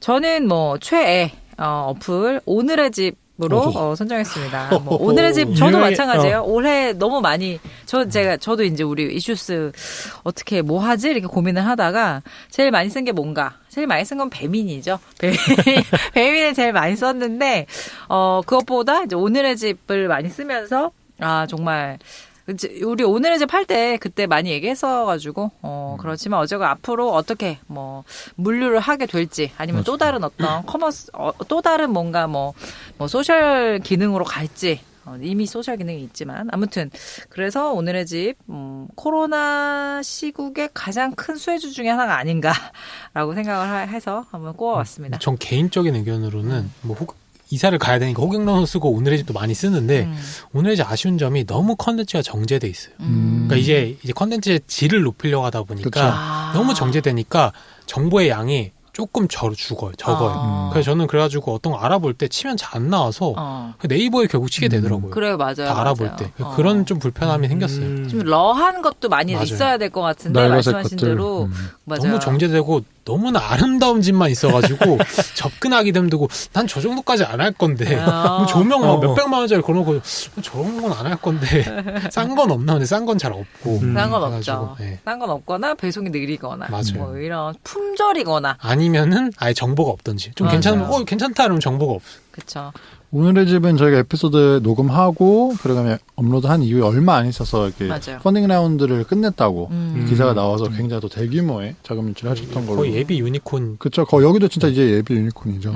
Speaker 1: 저는 뭐, 최애, 어플, 오늘의 집으로 선정했습니다. 뭐 오늘의 집 저도 마찬가지예요. 올해 너무 많이 저도 이제 우리 이슈스 어떻게 뭐 하지 이렇게 고민을 하다가 제일 많이 쓴 게 뭔가 제일 많이 쓴 건 배민이죠. 배민을 제일 많이 썼는데 그것보다 이제 오늘의 집을 많이 쓰면서 정말 우리 오늘의 집 할 때 그때 많이 얘기했어가지고 그렇지만 어제가 앞으로 어떻게 뭐 물류를 하게 될지 아니면 또 다른 어떤 커머스 또 다른 뭔가 뭐 소셜 기능으로 갈지 이미 소셜 기능이 있지만 아무튼 그래서 오늘의 집 코로나 시국의 가장 큰 수혜주 중에 하나가 아닌가라고 생각을 해서 한번 꼽아봤습니다.
Speaker 3: 전 개인적인 의견으로는 뭐 이사를 가야 되니까 호갱론을 쓰고 오늘의 집도 많이 쓰는데 오늘의 집 아쉬운 점이 너무 컨텐츠가 정제돼 있어요. 그러니까 이제 컨텐츠의 질을 높이려고 하다 보니까 너무 정제되니까 정보의 양이 조금 적어요. 그래서 저는 그래가지고 어떤 거 알아볼 때 치면 잘 안 나와서 네이버에 결국 치게 되더라고요.
Speaker 1: 그래요, 맞아요.
Speaker 3: 다 알아볼 때. 그런 좀 불편함이 생겼어요.
Speaker 1: 좀 러한 것도 많이
Speaker 3: 맞아요.
Speaker 1: 있어야 될 것 같은데 말씀하신 대로 맞아요.
Speaker 3: 너무 정제되고 너무나 아름다운 집만 있어가지고 접근하기 힘들고 난 저 정도까지 안 할 건데 뭐 조명 막 몇백만 원짜리 걸어놓고 저런 건 안 할 건데 싼 건 없나 근데 싼 건 잘 없고
Speaker 1: 싼 건 없죠.
Speaker 3: 네.
Speaker 1: 싼 건 없거나 배송이 느리거나
Speaker 3: 맞아요.
Speaker 1: 뭐 이런 품절이거나
Speaker 3: 아니면은 아예 정보가 없던지 좀 괜찮으면 괜찮다 그러면 정보가 없어.
Speaker 1: 그렇죠.
Speaker 2: 오늘의 집은 저희가 에피소드 녹음하고 그러면 업로드한 이후에 얼마 안 있어서 이렇게
Speaker 1: 맞아요.
Speaker 2: 펀딩 라운드를 끝냈다고 기사가 나와서 굉장히 또 대규모의 자금 유치를 하셨던 걸로.
Speaker 3: 거의 예비 유니콘.
Speaker 2: 그렇죠. 여기도 진짜 이제 예비 유니콘이죠.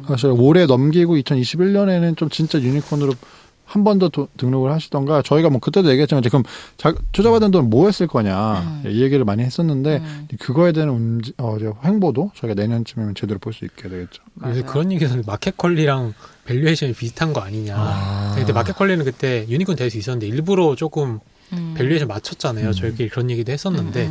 Speaker 2: 사실 올해 넘기고 2021년에는 좀 진짜 유니콘으로 한 번 더 등록을 하시던가 저희가 뭐 그때도 얘기했지만 지금 투자받은 돈 뭐 했을 거냐 이 얘기를 많이 했었는데 그거에 대한 행보도 저희가 내년쯤이면 제대로 볼 수 있게 되겠죠.
Speaker 3: 그래서 그런 얘기에서 마켓컬리랑 밸류에이션이 비슷한 거 아니냐. 근데 마켓컬리는 그때 유니콘 될 수 있었는데 일부러 조금 밸류에이션 맞췄잖아요. 저희끼리 그런 얘기도 했었는데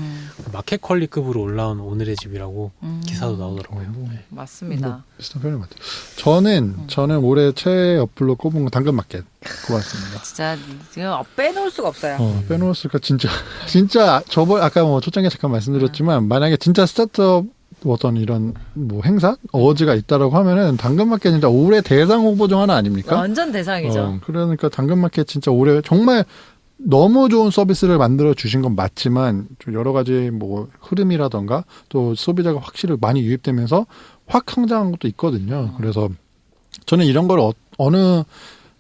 Speaker 3: 마켓컬리급으로 올라온 오늘의 집이라고 기사도 나오더라고요. 네.
Speaker 1: 맞습니다.
Speaker 2: 뭐 비슷한 표현인 것 같아요. 저는 올해 최애 어플로 꼽은 건 당근마켓 고맙습니다.
Speaker 1: 진짜 지금 빼놓을 수가 없어요.
Speaker 2: 빼놓을 수가 진짜 아까 뭐 초창기에 잠깐 말씀드렸지만 만약에 진짜 스타트업 어떤 이런 뭐 행사 어워즈가 있다라고 하면은 당근마켓 진짜 올해 대상 후보 중 하나 아닙니까?
Speaker 1: 완전 대상이죠.
Speaker 2: 그러니까 당근마켓 진짜 올해 정말 너무 좋은 서비스를 만들어 주신 건 맞지만 좀 여러 가지 뭐 흐름이라던가 또 소비자가 확실히 많이 유입되면서 확 성장한 것도 있거든요. 그래서 저는 이런 걸 어느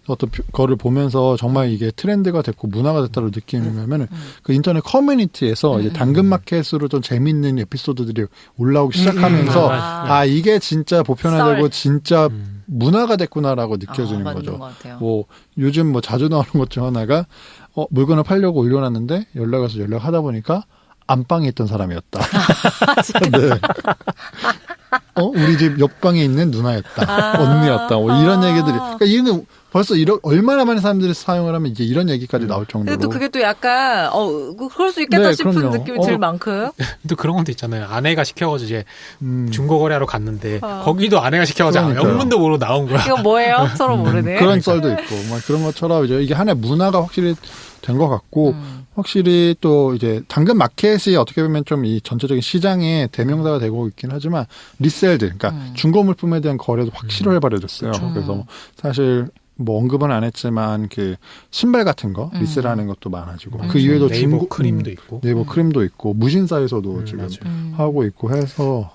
Speaker 2: 어떤 거를 보면서 정말 이게 트렌드가 됐고 문화가 됐다고 느끼냐면은 그 인터넷 커뮤니티에서 이제 당근마켓으로 좀 재밌는 에피소드들이 올라오기 시작하면서 이게 진짜 보편화되고 진짜 문화가 됐구나라고 느껴지는 거죠. 뭐 요즘 뭐 자주 나오는 것 중 하나가 물건을 팔려고 올려놨는데 연락와서 연락하다 보니까 안방에 있던 사람이었다. 네. 우리 집 옆방에 있는 누나였다. 언니였다. 뭐 이런 얘기들이. 그러니까 이거는 벌써 얼마나 많은 사람들이 사용을 하면 이제 이런 얘기까지 나올 정도로.
Speaker 1: 근데 또 그게 또 약간 그럴 수 있겠다 싶은
Speaker 2: 그럼요.
Speaker 1: 느낌이 들 만큼.
Speaker 3: 또 그런 것도 있잖아요. 아내가 시켜가지고 이제 중고거래하러 갔는데 거기도 아내가 시켜가지고 영문도 모르고 나온 거야.
Speaker 1: 이거 뭐예요? 서로 모르네.
Speaker 2: 그런 썰도 있고 막 그런 것처럼 이제 이게 하나의 문화가 확실히 된 것 같고 확실히 또 이제 당근 마켓이 어떻게 보면 좀 이 전체적인 시장의 대명사가 되고 있긴 하지만 리셀들 그러니까 중고 물품에 대한 거래도 확실히 활발해졌어요. 그래서 사실 뭐 언급은 안 했지만 그 신발 같은 거 리셀하는 것도 많아지고 그 이외에도
Speaker 3: 네이버 크림도 있고
Speaker 2: 네이버 크림도 있고 무신사에서도 지금 하고 있고 해서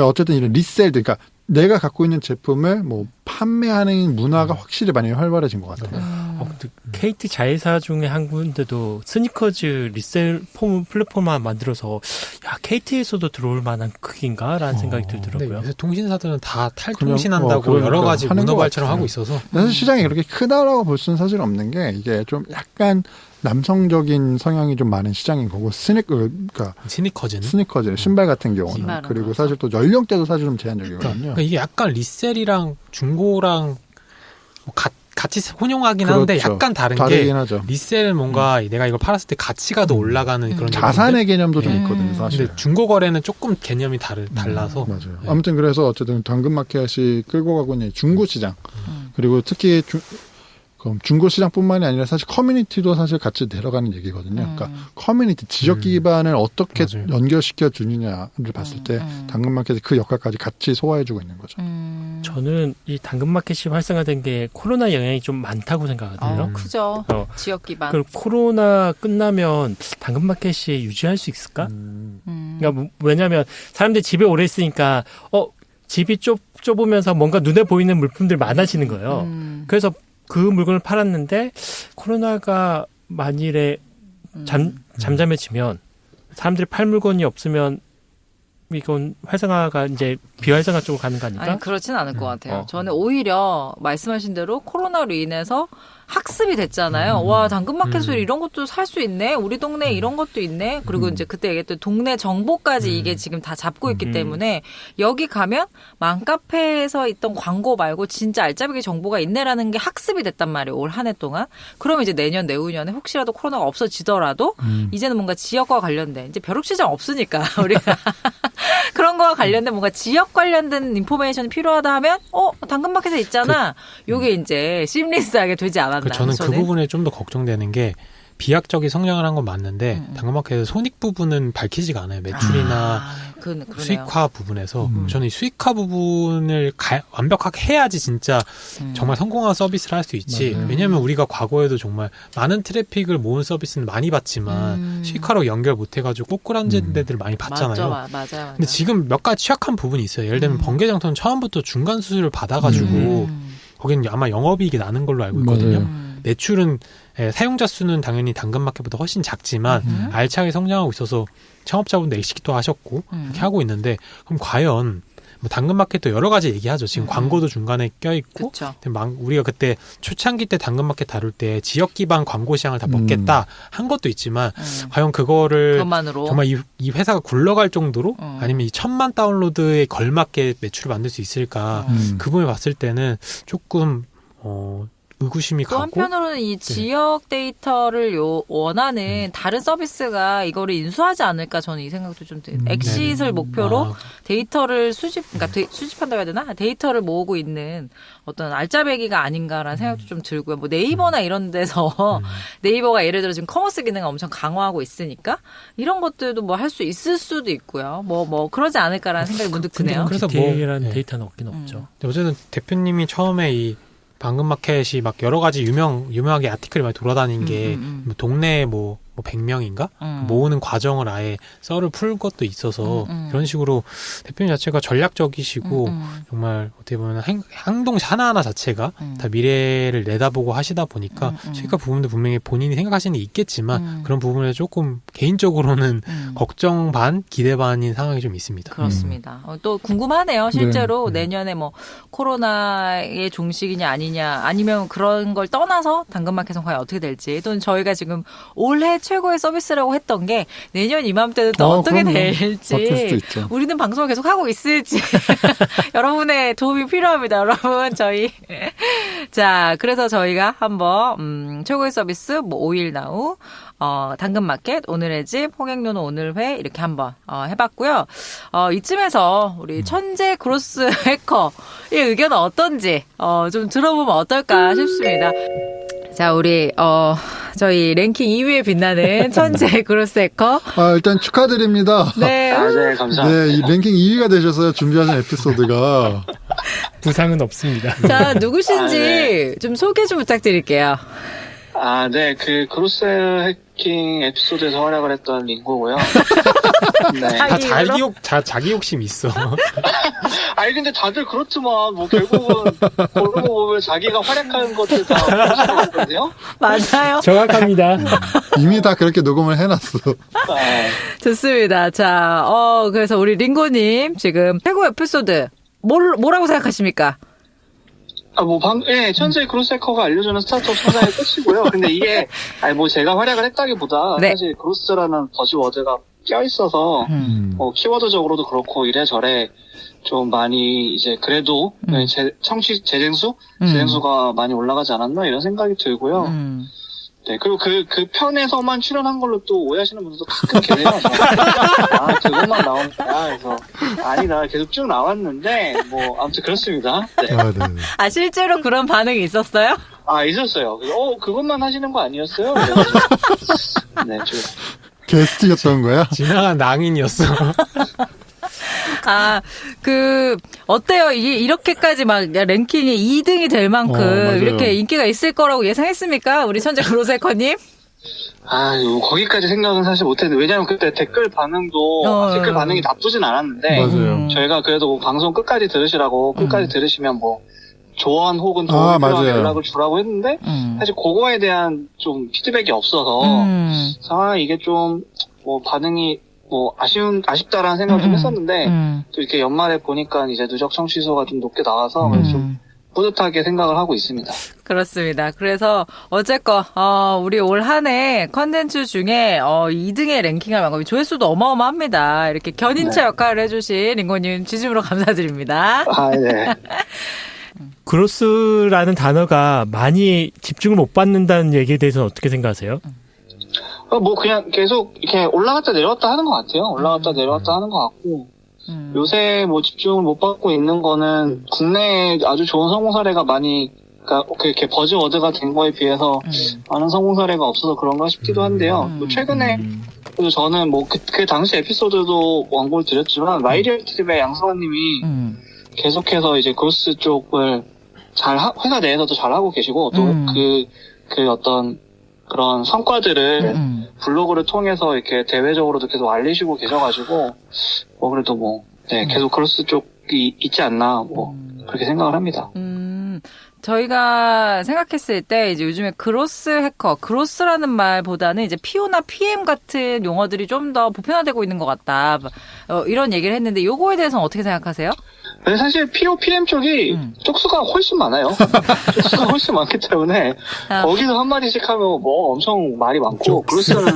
Speaker 2: 어쨌든 이런 리셀, 그러니까 내가 갖고 있는 제품을 뭐 판매하는 문화가 확실히 많이 활발해진 것 같아요.
Speaker 4: 근데 KT 자회사 중에 한 군데도 스니커즈 리셀 플랫폼만 만들어서 야 KT에서도 들어올 만한 크기인가라는 생각이
Speaker 3: 근데
Speaker 4: 들더라고요.
Speaker 3: 요새 통신사들은 다 탈통신한다고
Speaker 2: 그러니까
Speaker 3: 여러 가지
Speaker 2: 하는 것
Speaker 3: 문어발처럼
Speaker 2: 같아요.
Speaker 3: 하고 있어서
Speaker 2: 사실 시장이 그렇게 크다라고 볼 수는 사실 없는 게 이게 좀 약간 남성적인 성향이 좀 많은 시장인 거고 그러니까
Speaker 3: 스니커즈는
Speaker 2: 스니커즈 신발 같은 경우는
Speaker 1: 신발은
Speaker 2: 그리고
Speaker 1: 그렇죠.
Speaker 2: 사실 또 연령대도 사실 좀 제한적이거든요.
Speaker 3: 그러니까 이게 약간 리셀이랑 중고랑 뭐 같이 혼용하긴 하는데
Speaker 2: 그렇죠.
Speaker 3: 약간 다른 게
Speaker 2: 다르긴 하죠.
Speaker 3: 리셀은 뭔가 내가 이걸 팔았을 때 가치가 더 올라가는 그런
Speaker 2: 자산의 개념도 좀
Speaker 3: 네.
Speaker 2: 있거든요, 사실.
Speaker 3: 근데 중고 거래는 조금 개념이 달라서
Speaker 2: 맞아요.
Speaker 3: 네.
Speaker 2: 아무튼 그래서 어쨌든 당근마켓이 끌고 가고 있는 중고 시장 그리고 특히 중고 시장뿐만이 아니라 사실 커뮤니티도 사실 같이 내려가는 얘기거든요. 그러니까 커뮤니티 지역 기반을 어떻게
Speaker 3: 맞아요.
Speaker 2: 연결시켜 주느냐를 봤을 때 당근마켓이 그 역할까지 같이 소화해주고 있는 거죠.
Speaker 4: 저는 이 당근마켓이 활성화된 게 코로나 영향이 좀 많다고 생각하거든요.
Speaker 1: 크죠.
Speaker 4: 어.
Speaker 1: 지역 기반.
Speaker 4: 그럼 코로나 끝나면 당근마켓이 유지할 수 있을까? 그러니까 왜냐하면 사람들이 집에 오래 있으니까 집이 좁으면서 뭔가 눈에 보이는 물품들 많아지는 거예요. 그래서 그 물건을 팔았는데 코로나가 만일에 잠잠해지면 사람들이 팔 물건이 없으면 이건 활성화가 이제 비활성화 쪽으로 가는 거 아닐까?
Speaker 1: 아니, 그렇진 않을 것 같아요. 저는 오히려 말씀하신 대로 코로나로 인해서 학습이 됐잖아요. 와, 당근마켓에서 이런 것도 살 수 있네. 우리 동네에 이런 것도 있네. 그리고 이제 그때 얘기했던 동네 정보까지 이게 지금 다 잡고 있기 때문에 여기 가면 맘카페에서 있던 광고 말고 진짜 알짜배기 정보가 있네라는 게 학습이 됐단 말이에요. 올 한 해 동안. 그러면 이제 내년, 내후년에 혹시라도 코로나가 없어지더라도 이제는 뭔가 지역과 관련된 이제 벼룩시장 없으니까 우리가 그런 거와 관련된 뭔가 지역 관련된 인포메이션이 필요하다 하면 당근마켓에 있잖아. 요게 이제 심리스하게 되지 않았나.
Speaker 3: 저는 그 부분에 좀 더 걱정되는 게 비약적인 성장을 한 건 맞는데 당근마켓의 손익 부분은 밝히지가 않아요. 매출이나
Speaker 1: 그러네요.
Speaker 3: 수익화 부분에서 저는 이 수익화 부분을 완벽하게 해야지 진짜 정말 성공한 서비스를 할 수 있지. 왜냐하면 우리가 과거에도 정말 많은 트래픽을 모은 서비스는 많이 봤지만 수익화로 연결 못해가지고 꼬꾸라진 데들 많이 봤잖아요.
Speaker 1: 맞아요.
Speaker 3: 근데 지금 몇 가지 취약한 부분이 있어요. 예를 들면 번개장터는 처음부터 중간 수수료를 받아가지고 거기는 아마 영업이익이 나는 걸로 알고 있거든요.
Speaker 2: 맞아요.
Speaker 3: 매출은 사용자 수는 당연히 당근마켓보다 훨씬 작지만 알차게 성장하고 있어서 창업자분들 엑시트도 하셨고 이렇게 하고 있는데 그럼 과연 뭐 당근마켓도 여러 가지 얘기하죠. 지금 광고도 중간에 껴있고 우리가 그때 초창기 때 당근마켓 다룰 때 지역 기반 광고 시장을 다 먹겠다 한 것도 있지만 과연 그거를
Speaker 1: 그것만으로
Speaker 3: 정말 이 회사가 굴러갈 정도로 아니면 이 1000만 다운로드에 걸맞게 매출을 만들 수 있을까 그 부분을 봤을 때는 조금 의구심이
Speaker 1: 또
Speaker 3: 가고
Speaker 1: 한편으로는 이 지역 데이터를 원하는 다른 서비스가 이거를 인수하지 않을까 저는 이 생각도 좀 들어요. 엑시트를 목표로 데이터를 그러니까 수집한다고 해야 되나? 데이터를 모으고 있는 어떤 알짜배기가 아닌가라는 생각도 좀 들고요. 뭐 네이버나 이런 데서 네이버가 예를 들어 지금 커머스 기능을 엄청 강화하고 있으니까 이런 것들도 뭐 할 수 있을 수도 있고요. 뭐 그러지 않을까라는 생각이 문득 드네요.
Speaker 3: 그래서
Speaker 4: 디테일한 데이터는 없긴 없죠.
Speaker 3: 어쨌든 대표님이 처음에 이 당근마켓이 막 여러 가지 유명하게 아티클이 많이 돌아다닌 게 뭐 동네에 뭐 100명인가? 모으는 과정을 아예 썰을 풀 것도 있어서 그런 식으로 대표님 자체가 전략적이시고 정말 어떻게 보면 행동 하나하나 자체가 다 미래를 내다보고 하시다 보니까 수익화 부분도 분명히 본인이 생각하시는 게 있겠지만 그런 부분에 조금 개인적으로는 걱정 반 기대 반인 상황이 좀 있습니다.
Speaker 1: 그렇습니다. 또 궁금하네요. 실제로 내년에 뭐 코로나의 종식이냐 아니냐 아니면 그런 걸 떠나서 당근마켓은 과연 어떻게 될지 또는 저희가 지금 올해 최고의 서비스라고 했던 게 내년 이맘때는 또 어떻게
Speaker 2: 바뀔
Speaker 1: 될지
Speaker 2: 수도 있죠.
Speaker 1: 우리는 방송을 계속 하고 있을지 여러분의 도움이 필요합니다. 여러분 저희 자 그래서 저희가 한번 최고의 서비스 뭐 5일 나후 당근마켓 오늘의 집 홍행노는 오늘회 이렇게 한번 해봤고요. 이쯤에서 우리 천재 그로스 해커의 의견은 어떤지 좀 들어보면 어떨까 싶습니다. 자, 우리 저희 랭킹 2위에 빛나는 천재 그로스 해커.
Speaker 2: 일단 축하드립니다.
Speaker 1: 네.
Speaker 5: 네, 감사합니다.
Speaker 2: 네, 이 랭킹 2위가 되셔서요. 준비하신 에피소드가.
Speaker 4: 부상은 없습니다.
Speaker 1: 자, 누구신지
Speaker 5: 네.
Speaker 1: 좀 소개 좀 부탁드릴게요.
Speaker 5: 아, 네, 그로스 해킹 에피소드에서 활약을 했던 링고고요. 네.
Speaker 3: 다 자기 욕심 있어.
Speaker 5: 아니, 근데 다들 그렇지만, 뭐, 결국은, 그러고 보면 자기가 활약하는 것들 다 보시는 거거든요?
Speaker 1: 맞아요.
Speaker 4: 정확합니다.
Speaker 2: 이미 다 그렇게 녹음을 해놨어.
Speaker 5: 네.
Speaker 1: 좋습니다. 자, 그래서 우리 링고님 지금 최고 에피소드 뭐라고 생각하십니까?
Speaker 5: 예, 현재 그로스 해커가 알려주는 스타트업 성장의 끝이고요. 근데 이게, 뭐 제가 활약을 했다기보다,
Speaker 1: 네.
Speaker 5: 사실 그로스라는 버즈워드가 껴있어서, 키워드적으로도 그렇고, 이래저래 좀 많이, 이제, 그래도, 재생수가 많이 올라가지 않았나, 이런 생각이 들고요. 네, 그리고 그 편에서만 출연한 걸로 또 오해하시는 분들도 가끔 계세요. 그것만 나온 거야. 그래서, 아니다. 계속 쭉 나왔는데, 뭐, 아무튼 그렇습니다. 네.
Speaker 2: 네.
Speaker 1: 실제로 그런 반응이 있었어요?
Speaker 5: 있었어요. 그것만 하시는 거 아니었어요? 그래가지고. 네,
Speaker 2: 게스트였던 거야?
Speaker 3: 지나간 낭인이었어.
Speaker 1: 어때요? 이렇게까지 막 랭킹이 2등이 될 만큼
Speaker 2: 맞아요.
Speaker 1: 이렇게 인기가 있을 거라고 예상했습니까? 우리 천재 그로세커님?
Speaker 5: 거기까지 생각은 사실 못했는데, 왜냐면 그때 댓글 반응이 나쁘진 않았는데,
Speaker 2: 맞아요.
Speaker 5: 저희가 그래도 뭐 방송 끝까지 들으시라고, 끝까지 들으시면 뭐, 조언 혹은 도움이 필요한
Speaker 2: 맞아요.
Speaker 5: 연락을 주라고 했는데, 사실 그거에 대한 좀 피드백이 없어서, 이게 좀, 뭐, 반응이, 뭐, 아쉽다라는 생각을 좀 했었는데, 또 이렇게 연말에 보니까 이제 누적 청취수가 좀 높게 나와서, 좀 뿌듯하게 생각을 하고 있습니다.
Speaker 1: 그렇습니다. 그래서 어쨌건 우리 올 한 해 컨텐츠 중에 2등의 랭킹을 만큼 조회수도 어마어마합니다. 이렇게 견인차 역할을 해주신 링고님 진심으로 감사드립니다.
Speaker 5: 네.
Speaker 4: 그로스라는 단어가 많이 집중을 못 받는다는 얘기에 대해서는 어떻게 생각하세요?
Speaker 5: 뭐 그냥 계속 이렇게 올라갔다 내려왔다 하는 것 같아요. 올라갔다 내려왔다 하는 것 같고, 요새 뭐 집중을 못 받고 있는 거는 국내에 아주 좋은 성공 사례가 많이, 그러니까 이렇게 버즈워드가 된 거에 비해서 많은 성공 사례가 없어서 그런가 싶기도 한데요. 또 최근에 그래서 저는 뭐 그 당시 에피소드도 원고를 드렸지만 라이리얼 트립의 양승환님이 계속해서 이제 그로스 쪽을 회사 내에서도 잘 하고 계시고 또 그 어떤 그런 성과들을 블로그를 통해서 이렇게 대외적으로도 계속 알리시고 계셔가지고 뭐 그래도 뭐 계속 그로스 쪽이 있지 않나 뭐 그렇게 생각을 합니다.
Speaker 1: 저희가 생각했을 때 이제 요즘에 그로스 해커, 그로스라는 말보다는 이제 PO나 PM 같은 용어들이 좀 더 보편화되고 있는 것 같다. 이런 얘기를 했는데 요거에 대해서는 어떻게 생각하세요?
Speaker 5: 근데 사실 PO, PM 쪽이 쪽수가 훨씬 많아요. 쪽수가 훨씬 많기 때문에 거기서 한 마디씩 하면 뭐 엄청 말이 많고 그로스는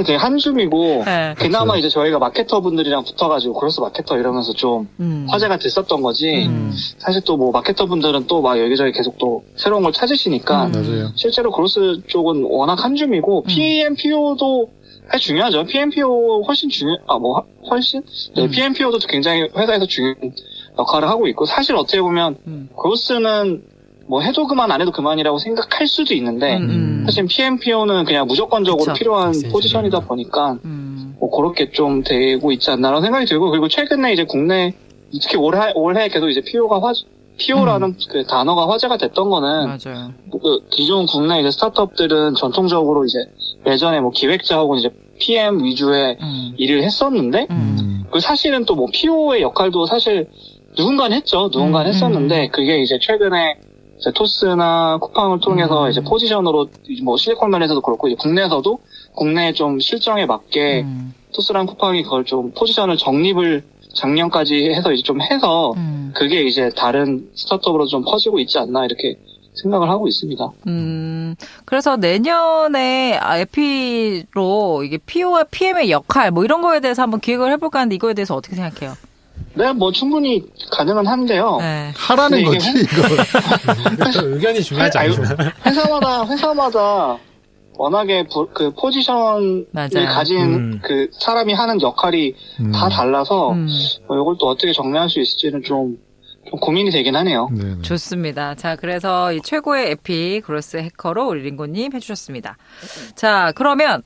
Speaker 5: 되게 한 줌이고
Speaker 1: 네.
Speaker 5: 그나마
Speaker 2: 그렇죠.
Speaker 5: 이제 저희가 마케터 분들이랑 붙어가지고 그로스 마케터 이러면서 좀 화제가 됐었던 거지. 사실 또 뭐 마케터 분들은 또 막 여기저기 계속 또 새로운 걸 찾으시니까
Speaker 2: 맞아요.
Speaker 5: 실제로 그로스 쪽은 워낙 한 줌이고 PM, PO도 중요하죠. PM, PO 훨씬 훨씬? 네, PM, PO도 굉장히 회사에서 중요한 역할을 하고 있고 사실 어떻게 보면 그로스는 뭐 해도 그만 안 해도 그만이라고 생각할 수도 있는데 사실 PM, PO는 그냥 무조건적으로
Speaker 1: 그쵸.
Speaker 5: 필요한 포지션이다 보니까 뭐 그렇게 좀 되고 있지 않나라는 생각이 들고 그리고 최근에 이제 국내 특히 올해 계속 이제 PO라는 그 단어가 화제가 됐던 거는
Speaker 1: 맞아요.
Speaker 5: 그 기존 국내 이제 스타트업들은 전통적으로 이제 예전에 뭐 기획자 혹은 이제 PM 위주의 일을 했었는데 그 사실은 또 뭐 PO의 역할도 사실 누군가는 했죠. 누군가는 했었는데 그게 이제 최근에 이제 토스나 쿠팡을 통해서 이제 포지션으로 뭐 실리콘밸리에서도 그렇고 이제 국내에서도 국내 좀 실정에 맞게 토스랑 쿠팡이 그걸 좀 포지션을 정립을 작년까지 해서 이제 좀 해서 그게 이제 다른 스타트업으로 좀 퍼지고 있지 않나 이렇게 생각을 하고 있습니다.
Speaker 1: 그래서 내년에 에피로 이게 PO와 PM의 역할 뭐 이런 거에 대해서 한번 기획을 해볼까 하는데 이거에 대해서 어떻게 생각해요?
Speaker 5: 네, 뭐 충분히 가능은 한데요.
Speaker 1: 네.
Speaker 2: 하라는
Speaker 5: 근데
Speaker 2: 거지,
Speaker 5: 이게
Speaker 2: 이거.
Speaker 3: 의견이 중요하지 않나?
Speaker 5: 회사마다 워낙에 그 포지션을
Speaker 1: 맞아요.
Speaker 5: 가진 그 사람이 하는 역할이 다 달라서 뭐 이걸 또 어떻게 정리할 수 있을지는 좀 고민이 되긴 하네요.
Speaker 2: 네네.
Speaker 1: 좋습니다. 자, 그래서 이 최고의 에피 그로스 해커로 우리 링고님 해주셨습니다. 자, 그러면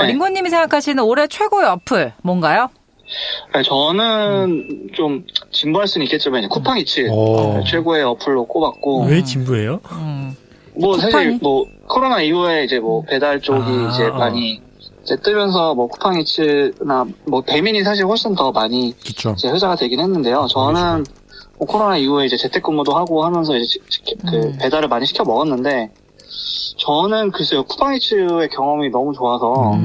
Speaker 5: 네.
Speaker 1: 링고님이 생각하시는 올해 최고의 어플 뭔가요?
Speaker 5: 네, 저는 좀 진부할 수는 있겠지만 쿠팡이츠
Speaker 2: 오.
Speaker 5: 최고의 어플로 꼽았고
Speaker 4: 왜 진부해요?
Speaker 5: 뭐
Speaker 1: 쿠팡이?
Speaker 5: 사실 뭐 코로나 이후에 이제 뭐 배달 쪽이 이제
Speaker 4: 어.
Speaker 5: 많이 이제 뜨면서 뭐 쿠팡이츠나 뭐 배민이 사실 훨씬 더 많이
Speaker 2: 그쵸.
Speaker 5: 이제 회자가 되긴 했는데요. 저는 뭐 코로나 이후에 이제 재택근무도 하고 하면서 이제 그 배달을 많이 시켜 먹었는데 저는 글쎄요 쿠팡이츠의 경험이 너무 좋아서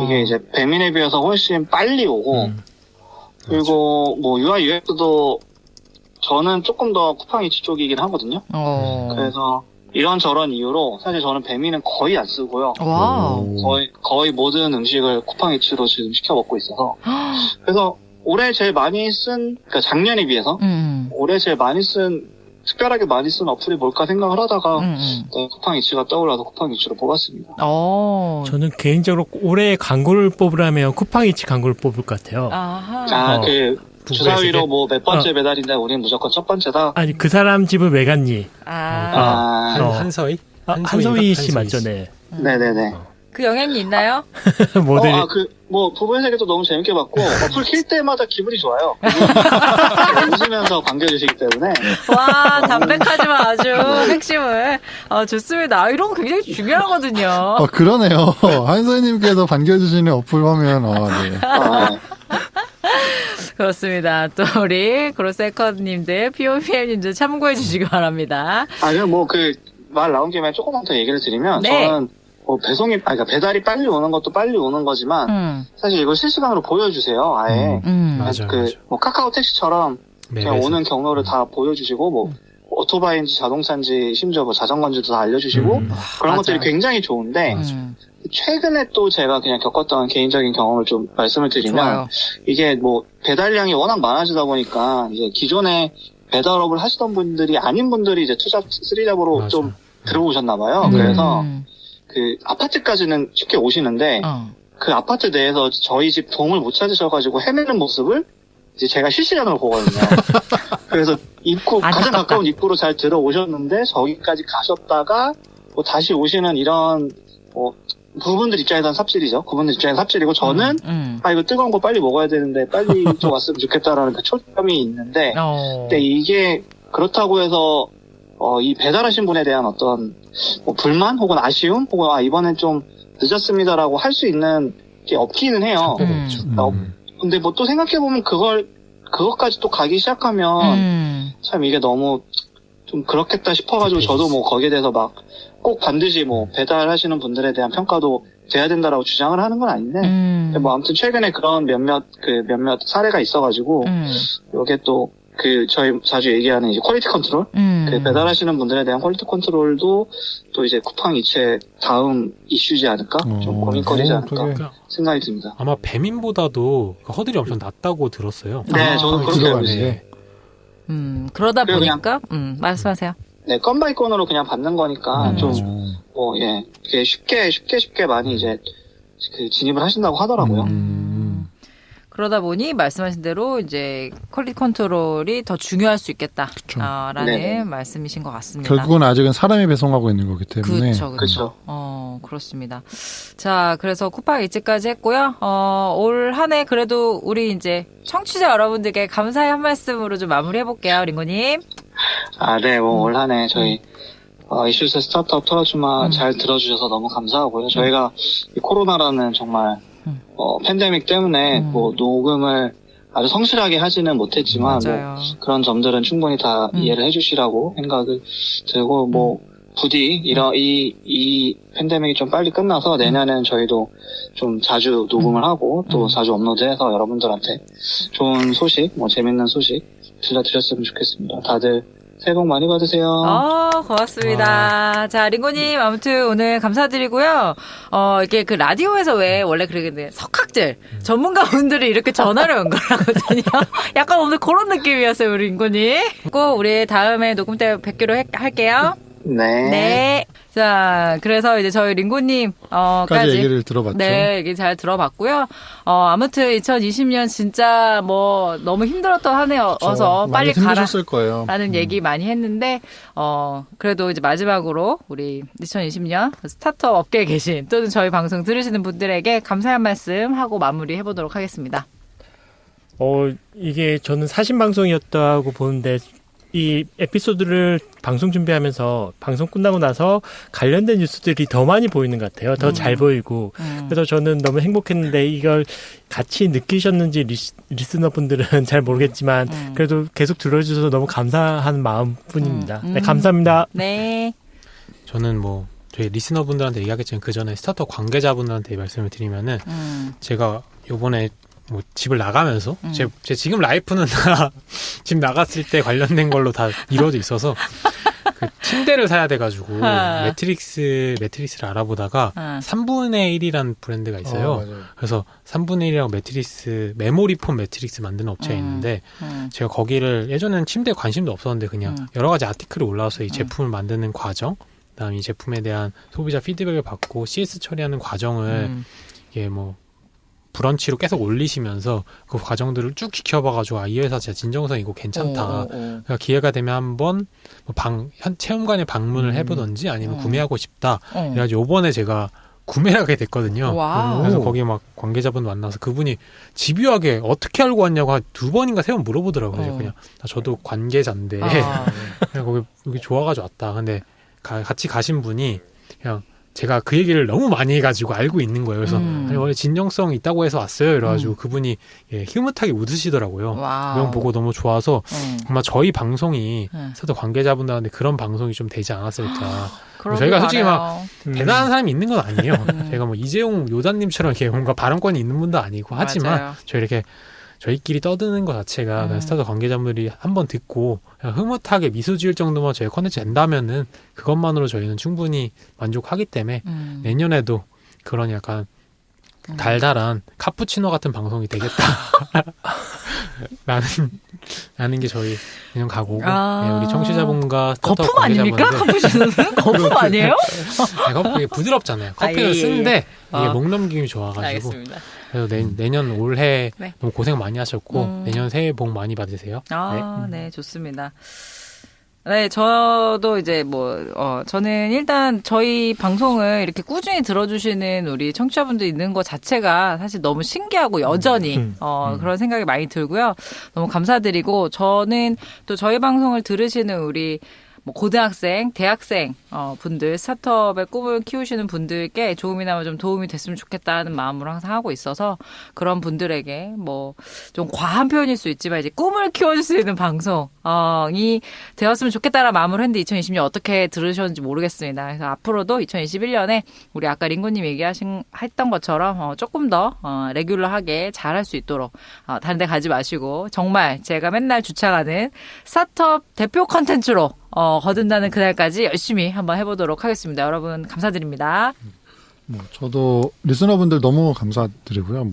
Speaker 5: 이게 이제 배민에 비해서 훨씬 빨리 오고 그리고 뭐 UI UX도 저는 조금 더 쿠팡이츠 쪽이긴 하거든요. 그래서 이런저런 이유로 사실 저는 배민은 거의 안 쓰고요.
Speaker 1: 와우.
Speaker 5: 거의 모든 음식을 쿠팡이츠로 지금 시켜 먹고 있어서 그래서 올해 제일 많이 쓴 그러니까 작년에 비해서 올해 제일 많이 쓴 특별하게 많이 쓴 어플이 뭘까 생각을 하다가 네, 쿠팡이츠가 떠올라서 쿠팡이츠로 뽑았습니다.
Speaker 4: 저는 개인적으로 올해 광고를 뽑으라면 쿠팡이츠 광고를 뽑을 것 같아요.
Speaker 1: 아하.
Speaker 5: 그 주사위로 뭐 몇 번째 배달인데 우리는 무조건 첫 번째다.
Speaker 4: 아니 그 사람 집을 왜 갔니?
Speaker 3: 한서희?
Speaker 4: 한서희 씨 맞죠, 네.
Speaker 5: 네네네.
Speaker 1: 그 영향이 있나요?
Speaker 4: 모델.
Speaker 5: 뭐 부부의 세계도 너무 재밌게 봤고 어플 킬 때마다 기분이 좋아요. 웃으면서 반겨주시기 때문에.
Speaker 1: 와, 담백하지만 아주 핵심을. 좋습니다. 이런 거 굉장히 중요하거든요.
Speaker 2: 그러네요. 한서희님께서 반겨주시는 어플 화면, 네.
Speaker 1: 그렇습니다. 또 우리 그로세컨님들, POPM님들 참고해 주시기 바랍니다.
Speaker 5: 그럼 뭐 말 나온 김에 조금만 더 얘기를 드리면
Speaker 1: 네.
Speaker 5: 저는 뭐 그러니까 배달이 빨리 오는 것도 빨리 오는 거지만 사실 이걸 실시간으로 보여주세요. 아예
Speaker 3: 맞아요.
Speaker 5: 뭐 카카오 택시처럼 그냥 오는 경로를 다 보여주시고 뭐 오토바이인지 자동차인지 심지어 뭐 자전거인지도 다 알려주시고 그런 것들이 굉장히 좋은데 최근에 또 제가 그냥 겪었던 개인적인 경험을 좀 말씀을 드리면
Speaker 1: 좋아요.
Speaker 5: 이게 뭐 배달량이 워낙 많아지다 보니까 이제 기존에 배달업을 하시던 분들이 아닌 분들이 이제 투잡, 쓰리잡으로 좀 들어오셨나 봐요. 그래서 그 아파트까지는 쉽게 오시는데 그 아파트 내에서 저희 집 동을 못 찾으셔가지고 헤매는 모습을 이제 제가 실시간으로 보거든요. 그래서 가장 가까운 입구로 잘 들어오셨는데 저기까지 가셨다가 뭐 다시 오시는 이런 뭐 그분들 입장에서는 삽질이죠. 그분들 입장에서 삽질이고 저는 이거 뜨거운 거 빨리 먹어야 되는데 빨리 좀 왔으면 좋겠다라는 그 초점이 있는데 근데 이게 그렇다고 해서 이 배달하신 분에 대한 어떤 뭐 불만 혹은 아쉬움 혹은 이번엔 좀 늦었습니다라고 할 수 있는 게 없기는 해요. 근데 뭐 또 생각해보면 그것까지 또 가기 시작하면 참 이게 너무 좀 그렇겠다 싶어가지고 저도 뭐 거기에 대해서 막 꼭 반드시 뭐 배달하시는 분들에 대한 평가도 돼야 된다라고 주장을 하는 건 아닌데 뭐 아무튼 최근에 그런 몇몇 사례가 있어가지고 요게 또 저희 자주 얘기하는 이제 퀄리티 컨트롤 그 배달하시는 분들에 대한 퀄리티 컨트롤도 또 이제 쿠팡이츠의 다음 이슈지 않을까 좀 고민거리지 않을까 생각이 듭니다.
Speaker 3: 아마 배민보다도 허들이 엄청 낮다고 들었어요.
Speaker 5: 네, 저는 그렇게 알고 있어요.
Speaker 1: 그러다 보니까 말씀하세요.
Speaker 5: 네, 건바이 건으로 그냥 받는 거니까 그게 쉽게 많이 이제 진입을 하신다고 하더라고요.
Speaker 1: 그러다 보니 말씀하신 대로 이제 퀄리티 컨트롤이 더 중요할 수 있겠다. 라는 말씀이신 것 같습니다.
Speaker 2: 결국은 아직은 사람이 배송하고 있는 거기 때문에.
Speaker 5: 그렇죠.
Speaker 1: 그렇습니다. 자, 그래서 쿠팡이츠까지 했고요. 올 한 해 그래도 우리 이제 청취자 여러분들께 감사의 한 말씀으로 좀 마무리해 볼게요, 린고님.
Speaker 5: 네, 뭐 올 한 해 저희 이슈스 스타트업 털어주마 잘 들어주셔서 너무 감사하고요. 저희가 이 코로나라는 정말 팬데믹 때문에 뭐 녹음을 아주 성실하게 하지는 못했지만 뭐 그런 점들은 충분히 다 이해를 해주시라고 생각을 들고 뭐 부디 이 팬데믹이 좀 빨리 끝나서 내년에는 저희도 좀 자주 녹음을 하고 또 자주 업로드해서 여러분들한테 좋은 소식, 뭐 재밌는 소식 들려드렸으면 좋겠습니다. 다들 새해 복 많이 받으세요.
Speaker 1: 고맙습니다. 자, 링고님, 아무튼 오늘 감사드리고요. 이게 그 라디오에서 왜 원래 그러는데 석학들, 전문가분들이 이렇게 전화로 연결하거든요. 약간 오늘 그런 느낌이었어요, 우리 링고님. 꼭 우리 다음에 녹음 때 뵙기로 할게요.
Speaker 5: 네.
Speaker 1: 자, 그래서 이제 저희 링고님,
Speaker 2: 까지 얘기를 들어봤죠.
Speaker 1: 네, 얘기 잘 들어봤고요. 아무튼 2020년 진짜 뭐 너무 힘들었던 한 해여서 빨리 가라.
Speaker 2: 거예요.
Speaker 1: 라는 얘기 많이 했는데, 그래도 이제 마지막으로 우리 2020년 스타트업 업계에 계신 또는 저희 방송 들으시는 분들에게 감사한 말씀 하고 마무리 해보도록 하겠습니다.
Speaker 4: 이게 저는 사신 방송이었다고 보는데 이 에피소드를 방송 준비하면서 방송 끝나고 나서 관련된 뉴스들이 더 많이 보이는 것 같아요. 더 잘 보이고. 그래서 저는 너무 행복했는데 이걸 같이 느끼셨는지 리스너분들은 잘 모르겠지만 그래도 계속 들어주셔서 너무 감사한 마음뿐입니다. 네, 감사합니다.
Speaker 1: 네.
Speaker 3: 저는 뭐 저희 리스너분들한테 얘기하겠지만 그 전에 스타트업 관계자분들한테 말씀을 드리면은 제가 요번에 뭐 집을 나가면서 제 지금 라이프는 다 집 나갔을 때 관련된 걸로 다 이루어져 있어서 그 침대를 사야 돼가지고 매트리스를 알아보다가 3분의 1이라는 브랜드가 있어요. 그래서 3분의 1이라고 매트리스 메모리 폼 매트리스 만드는 업체가 있는데 제가 거기를 예전에는 침대에 관심도 없었는데 그냥 여러 가지 아티클이 올라와서 이 제품을 만드는 과정, 그다음 이 제품에 대한 소비자 피드백을 받고 CS 처리하는 과정을 이게 뭐 브런치로 계속 올리시면서 그 과정들을 쭉 지켜봐가지고 이 회사 진짜 진정성 있고 괜찮다. 그러니까 기회가 되면 한번 체험관에 방문을 해보던지 아니면 구매하고 싶다. 그래가지고 이번에 제가 구매를 하게 됐거든요.
Speaker 1: 와우.
Speaker 3: 그래서 거기 막 관계자분 만나서 그분이 집요하게 어떻게 알고 왔냐고 한 2번인가 3번 물어보더라고요. 그냥 저도 관계자인데 그냥 거기 좋아가지고 왔다. 근데 같이 가신 분이 그냥 제가 그 얘기를 너무 많이 해가지고 알고 있는 거예요. 그래서 아니 원래 진정성 있다고 해서 왔어요. 이래가지고 그분이 흐뭇하게 웃으시더라고요. 그걸 보고 너무 좋아서 정말 저희 방송이 스타트 관계자분들한테 그런 방송이 좀 되지 않았을까. 저희가 솔직히 막 대단한 사람이 있는 건 아니에요. 저희가 뭐 이재용 요단님처럼 이렇게 뭔가 발언권이 있는 분도 아니고 하지만 저희 이렇게 저희끼리 떠드는 것 자체가 그냥 스타트 관계자분들이 한번 듣고 그냥 흐뭇하게 미소 지을 정도만 저희 컨텐츠 된다면은 그것만으로 저희는 충분히 만족하기 때문에 내년에도 그런 약간 달달한 카푸치노 같은 방송이 되겠다. 라는 게 저희 그냥 가고고 네, 우리 청취자분과 스타트업
Speaker 1: 거품 아닙니까? 카푸치노는? 거품 아니에요?
Speaker 3: 네, 부드럽잖아요. 커피는 쓴데 이게 목 넘김이 좋아가지고.
Speaker 1: 알겠습니다.
Speaker 3: 그래서 내년 올해 너무 고생 많이 하셨고 내년 새해 복 많이 받으세요.
Speaker 1: 네, 좋습니다. 네, 저도 이제 저는 일단 저희 방송을 이렇게 꾸준히 들어주시는 우리 청취자분들 있는 것 자체가 사실 너무 신기하고 여전히 그런 생각이 많이 들고요. 너무 감사드리고 저는 또 저희 방송을 들으시는 우리 고등학생, 대학생 분들, 스타트업의 꿈을 키우시는 분들께 조금이나마 좀 도움이 됐으면 좋겠다는 마음으로 항상 하고 있어서 그런 분들에게 좀 과한 표현일 수 있지만 이제 꿈을 키워줄 수 있는 방송이 되었으면 좋겠다라는 마음으로 했는데 2020년 어떻게 들으셨는지 모르겠습니다. 그래서 앞으로도 2021년에 우리 아까 링고님 했던 것처럼 조금 더 레귤러하게 잘할 수 있도록 다른 데 가지 마시고 정말 제가 맨날 주창하는 스타트업 대표 컨텐츠로 거둔다는 그날까지 열심히 한번 해보도록 하겠습니다. 여러분 감사드립니다.
Speaker 2: 저도 리스너분들 너무 감사드리고요.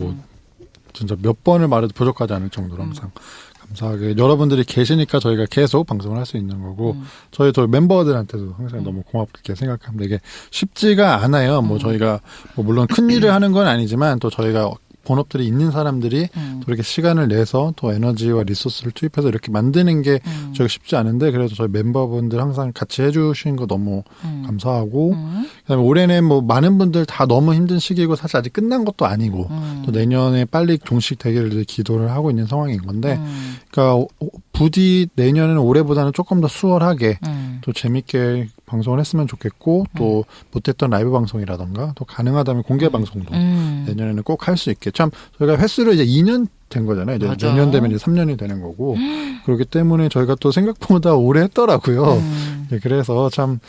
Speaker 2: 진짜 몇 번을 말해도 부족하지 않을 정도로 항상 감사하게 여러분들이 계시니까 저희가 계속 방송을 할 수 있는 거고 저희 멤버들한테도 항상 너무 고맙게 생각합니다. 이게 쉽지가 않아요. 저희가 물론 큰 일을 하는 건 아니지만 또 저희가 본업들이 있는 사람들이 또 이렇게 시간을 내서 또 에너지와 리소스를 투입해서 이렇게 만드는 게 저희가 쉽지 않은데 그래도 저희 멤버분들 항상 같이 해주신 거 너무 감사하고 그다음에 올해는 많은 분들 다 너무 힘든 시기고 사실 아직 끝난 것도 아니고 또 내년에 빨리 종식 되기를 기도를 하고 있는 상황인 건데 그러니까 부디 내년에는 올해보다는 조금 더 수월하게 또 재밌게 방송을 했으면 좋겠고 또 못했던 라이브 방송이라던가 또 가능하다면 공개 방송도 내년에는 꼭 할 수 있게 참 저희가 횟수를 이제 2년 된 거잖아요. 이제
Speaker 1: 맞아.
Speaker 2: 내년 되면 이제 3년이 되는 거고 그렇기 때문에 저희가 또 생각보다 오래 했더라고요. 네, 그래서 참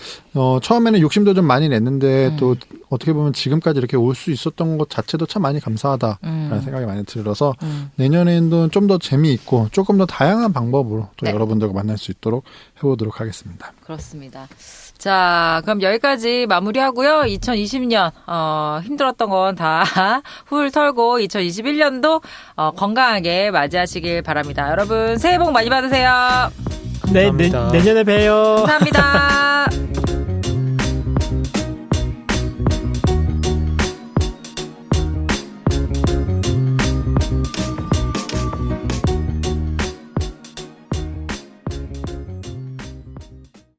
Speaker 2: 처음에는 욕심도 좀 많이 냈는데 또 어떻게 보면 지금까지 이렇게 올 수 있었던 것 자체도 참 많이 감사하다라는 생각이 많이 들어서 내년에는 좀 더 재미있고 조금 더 다양한 방법으로 또 여러분들과 만날 수 있도록 해보도록 하겠습니다.
Speaker 1: 그렇습니다. 자, 그럼 여기까지 마무리하고요. 2020년 힘들었던 건 다 훌 털고 2021년도 건강하게 맞이하시길 바랍니다. 여러분 새해 복 많이 받으세요.
Speaker 4: 네, 내년에 봬요.
Speaker 1: 감사합니다.